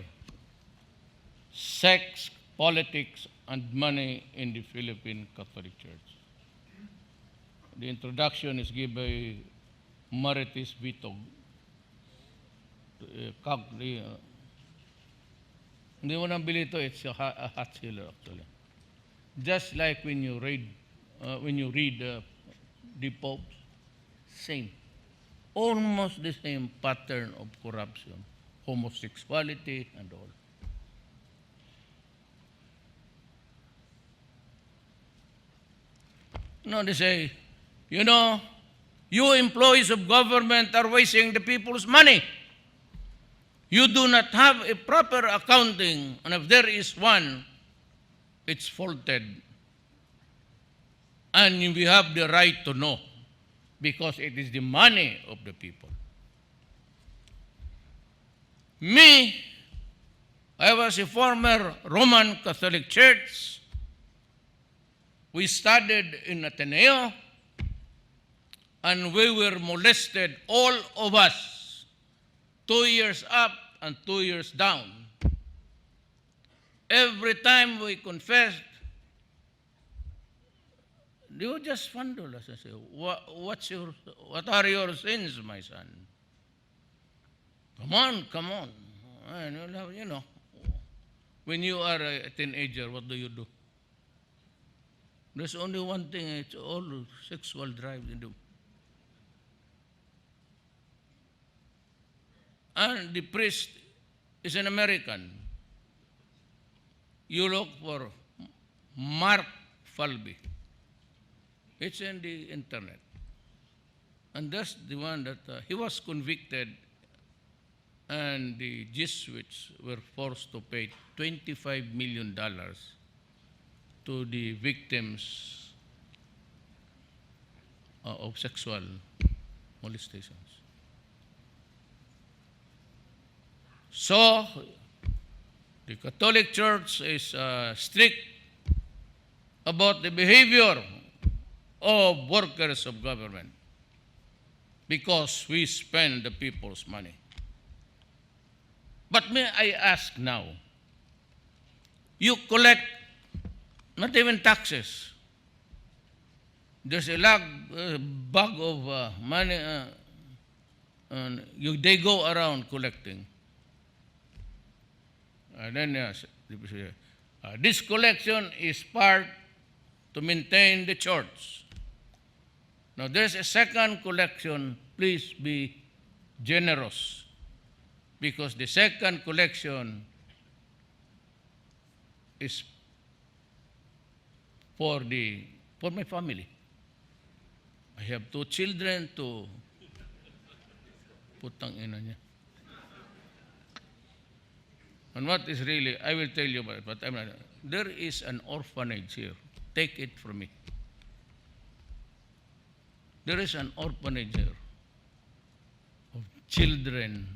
Sex, politics, and money in the Philippine Catholic Church. The introduction is given by Marites Vitog. Hindi mo nang bili ito, it's a hot seller actually. Just like when you read the Pope, same. Almost the same pattern of corruption, homosexuality and all. No, they say, you know, you employees of government are wasting the people's money. You do not have a proper accounting, and if there is one, it's faulted. And we have the right to know because it is the money of the people. Me, I was a former Roman Catholic Church. We studied in Ateneo and we were molested, all of us, 2 years up and 2 years down. Every time we confessed, they would just fondle us and say, what are your sins, my son? Come on. And, you know, when you are a teenager, what do you do? There's only one thing, it's all sexual drive you do. and the priest is an American. You look for Mark Falby. It's in the internet. And that's the one that he was convicted, and the Jesuits were forced to pay $25 million to the victims of sexual molestations. So, the Catholic Church is strict about the behavior of workers of government because we spend the people's money. But may I ask now, you collect not even taxes. There's a bag of money, and they go around collecting. And then this collection is part to maintain the church. Now there's a second collection. Please be generous, because the second collection is for my family. I have 2 children to putang ina niya. And what is really, I will tell you about it, but there is an orphanage here. Take it from me. There is an orphanage here of children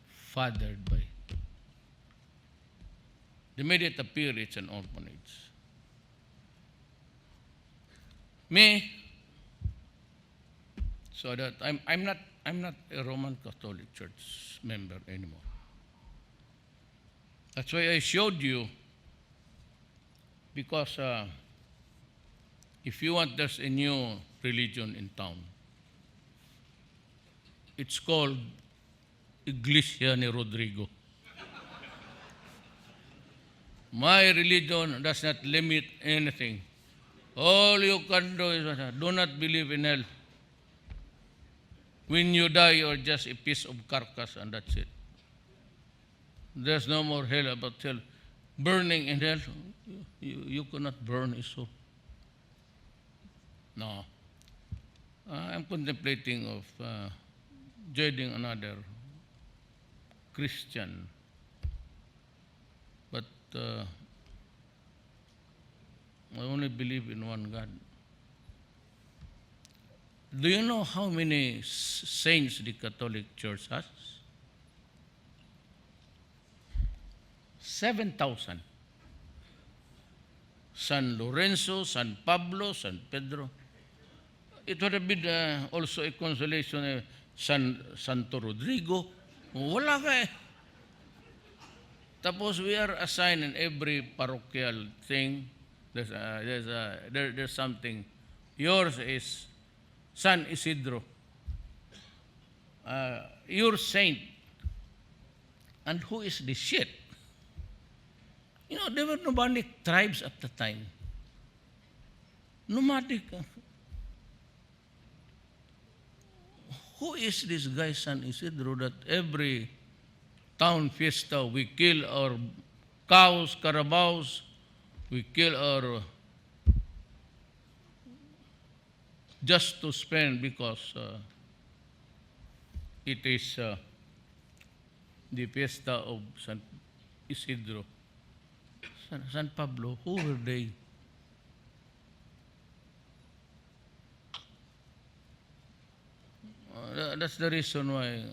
fathered by. They made it appear it's an orphanage. Me, so that I'm not a Roman Catholic Church member anymore. That's why I showed you, because if you want, there's a new religion in town. It's called Iglesia ni Rodrigo. My religion does not limit anything. All you can do is do not believe in hell. When you die, you're just a piece of carcass, and that's it. There's no more hell. About hell, burning in hell, you cannot burn a soul. No. I'm contemplating of joining another Christian, but I only believe in one God. Do you know how many saints the Catholic Church has? 7,000. San Lorenzo, San Pablo, San Pedro. It would have been also a consolation, Santo Rodrigo. Wala ka eh. Tapos we are assigned in every parochial thing. There's something. Yours is San Isidro. Your saint. And who is the shit? You know, there were nomadic tribes at the time. Nomadic. Who is this guy, San Isidro, that every town fiesta we kill our cows, carabaos, we kill our just to spend, because it is the fiesta of San Isidro. San Pablo, who were they? That's the reason why,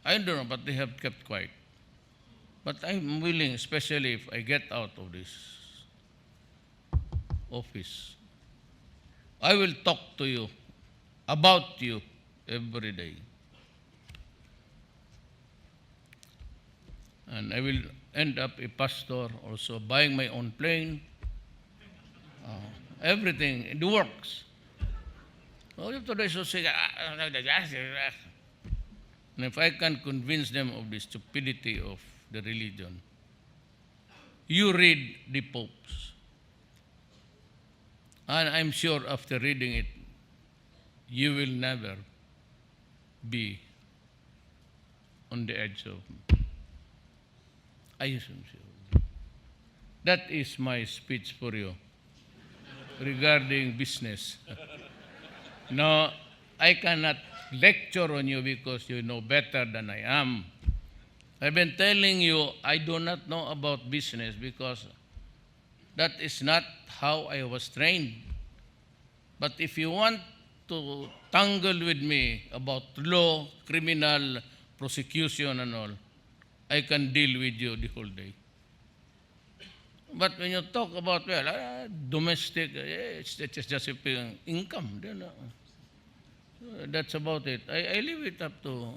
I don't know, but they have kept quiet. But I'm willing, especially if I get out of this office, I will talk to you, about you, every day. And I will end up a pastor, also buying my own plane, everything, it works. All you have to do is to say, and if I can convince them of the stupidity of the religion, you read the popes. And I'm sure after reading it, you will never be on the edge of ayusin siya. That is my speech for you regarding business. No, I cannot lecture on you because you know better than I am. I've been telling you I do not know about business because that is not how I was trained. But if you want to tangle with me about law, criminal, prosecution and all, I can deal with you the whole day. But when you talk about, well, domestic, it's just income. Then, that's about it. I leave it up to,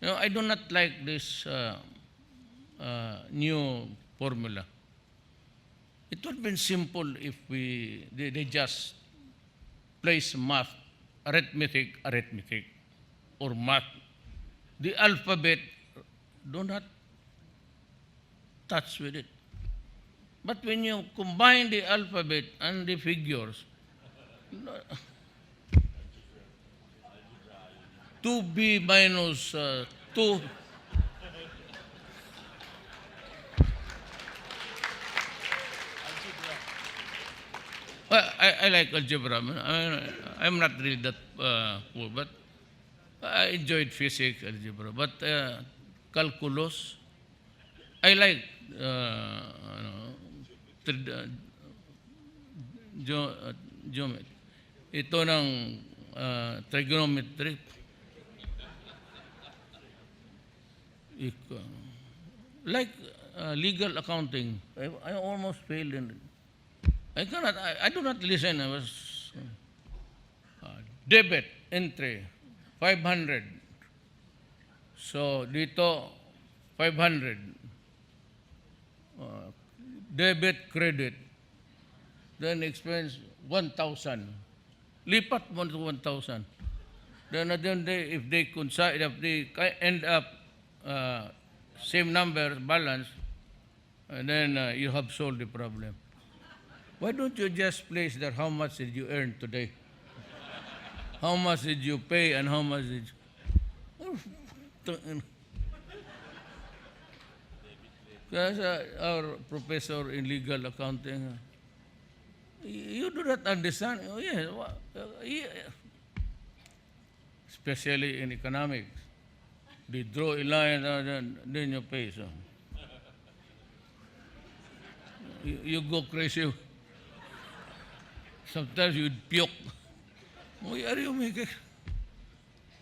I do not like this new formula. It would have been simple if they just place math, arithmetic, or math. The alphabet, do not touch with it. But when you combine the alphabet and the figures, 2b minus 2. Well, I like algebra. I'm not really that poor, but I enjoyed physics, algebra. But calculus, I like geometry. Ito ng trigonometry. Like legal accounting, I almost failed in it. I do not listen. I was debit entry 500. So dito 500. Debit credit. Then expense 1,000. Lipat mo to 1,000. Then if they coincide, if they end up same number balance, and then you have solved the problem. Why don't you just place there how much did you earn today? How much did you pay and how much did you... Because our professor in legal accounting, you do not understand. Oh, yes, especially in economics. They draw a line and then you pay. So. You go crazy. Sometimes you puke. Why are you making?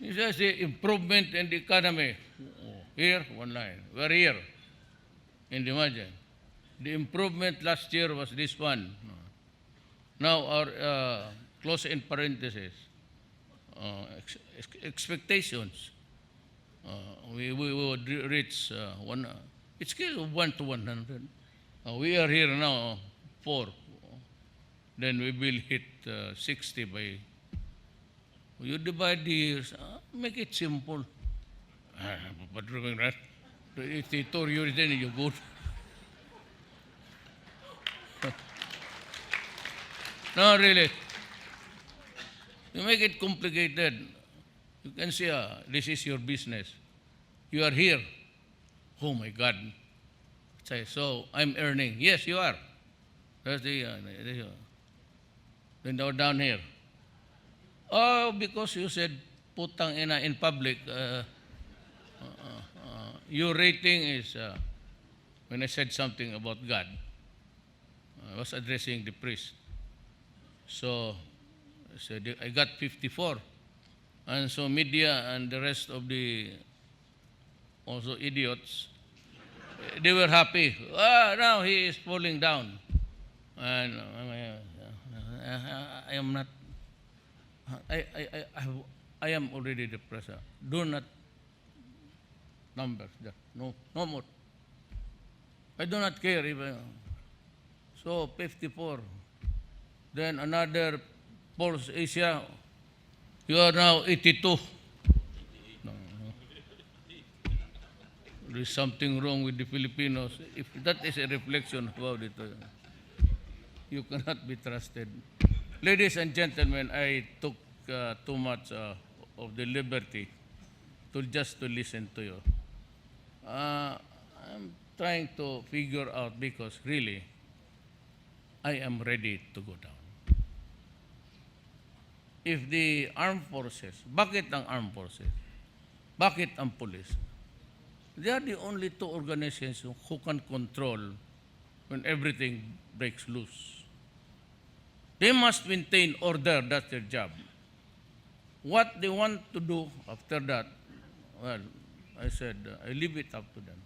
You just say improvement in the economy. Here, one line. We're here. In the margin. The improvement last year was this one. Now our close in parentheses. Expectations. We would reach one. It's scale of 1 to 100. We are here now 4. Then we will hit 60 by. You divide the years. Make it simple. But doing that, the 82 years then you go. No, really. You make it complicated. You can say, this is your business. You are here. Oh my God. Say, so I'm earning. Yes, you are. That's the. Then down here. Oh, because you said putang ina in public. Your rating is. When I said something about God, I was addressing the priest. So I said I got 54. And so media and the rest of the also idiots, they were happy. Now he is falling down. And I am not, I am already depressed. Do not numbers. No more. I do not care even. So 54. Then another Pulse Asia, you are now 82. No. There is something wrong with the Filipinos. If that is a reflection about it, you cannot be trusted. Ladies and gentlemen, I took too much of the liberty to listen to you. I'm trying to figure out because really, I am ready to go down. If the armed forces, bakit ang armed forces? Bakit ang police? They are the only two organizations who can control when everything breaks loose. They must maintain order, that's their job. What they want to do after that, well, I said, I leave it up to them.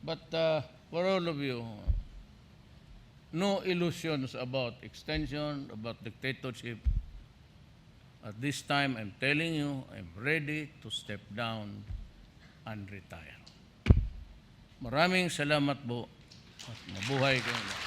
But for all of you, no illusions about extension, about dictatorship. At this time, I'm telling you, I'm ready to step down and retire. Maraming salamat po at mabuhay kayo.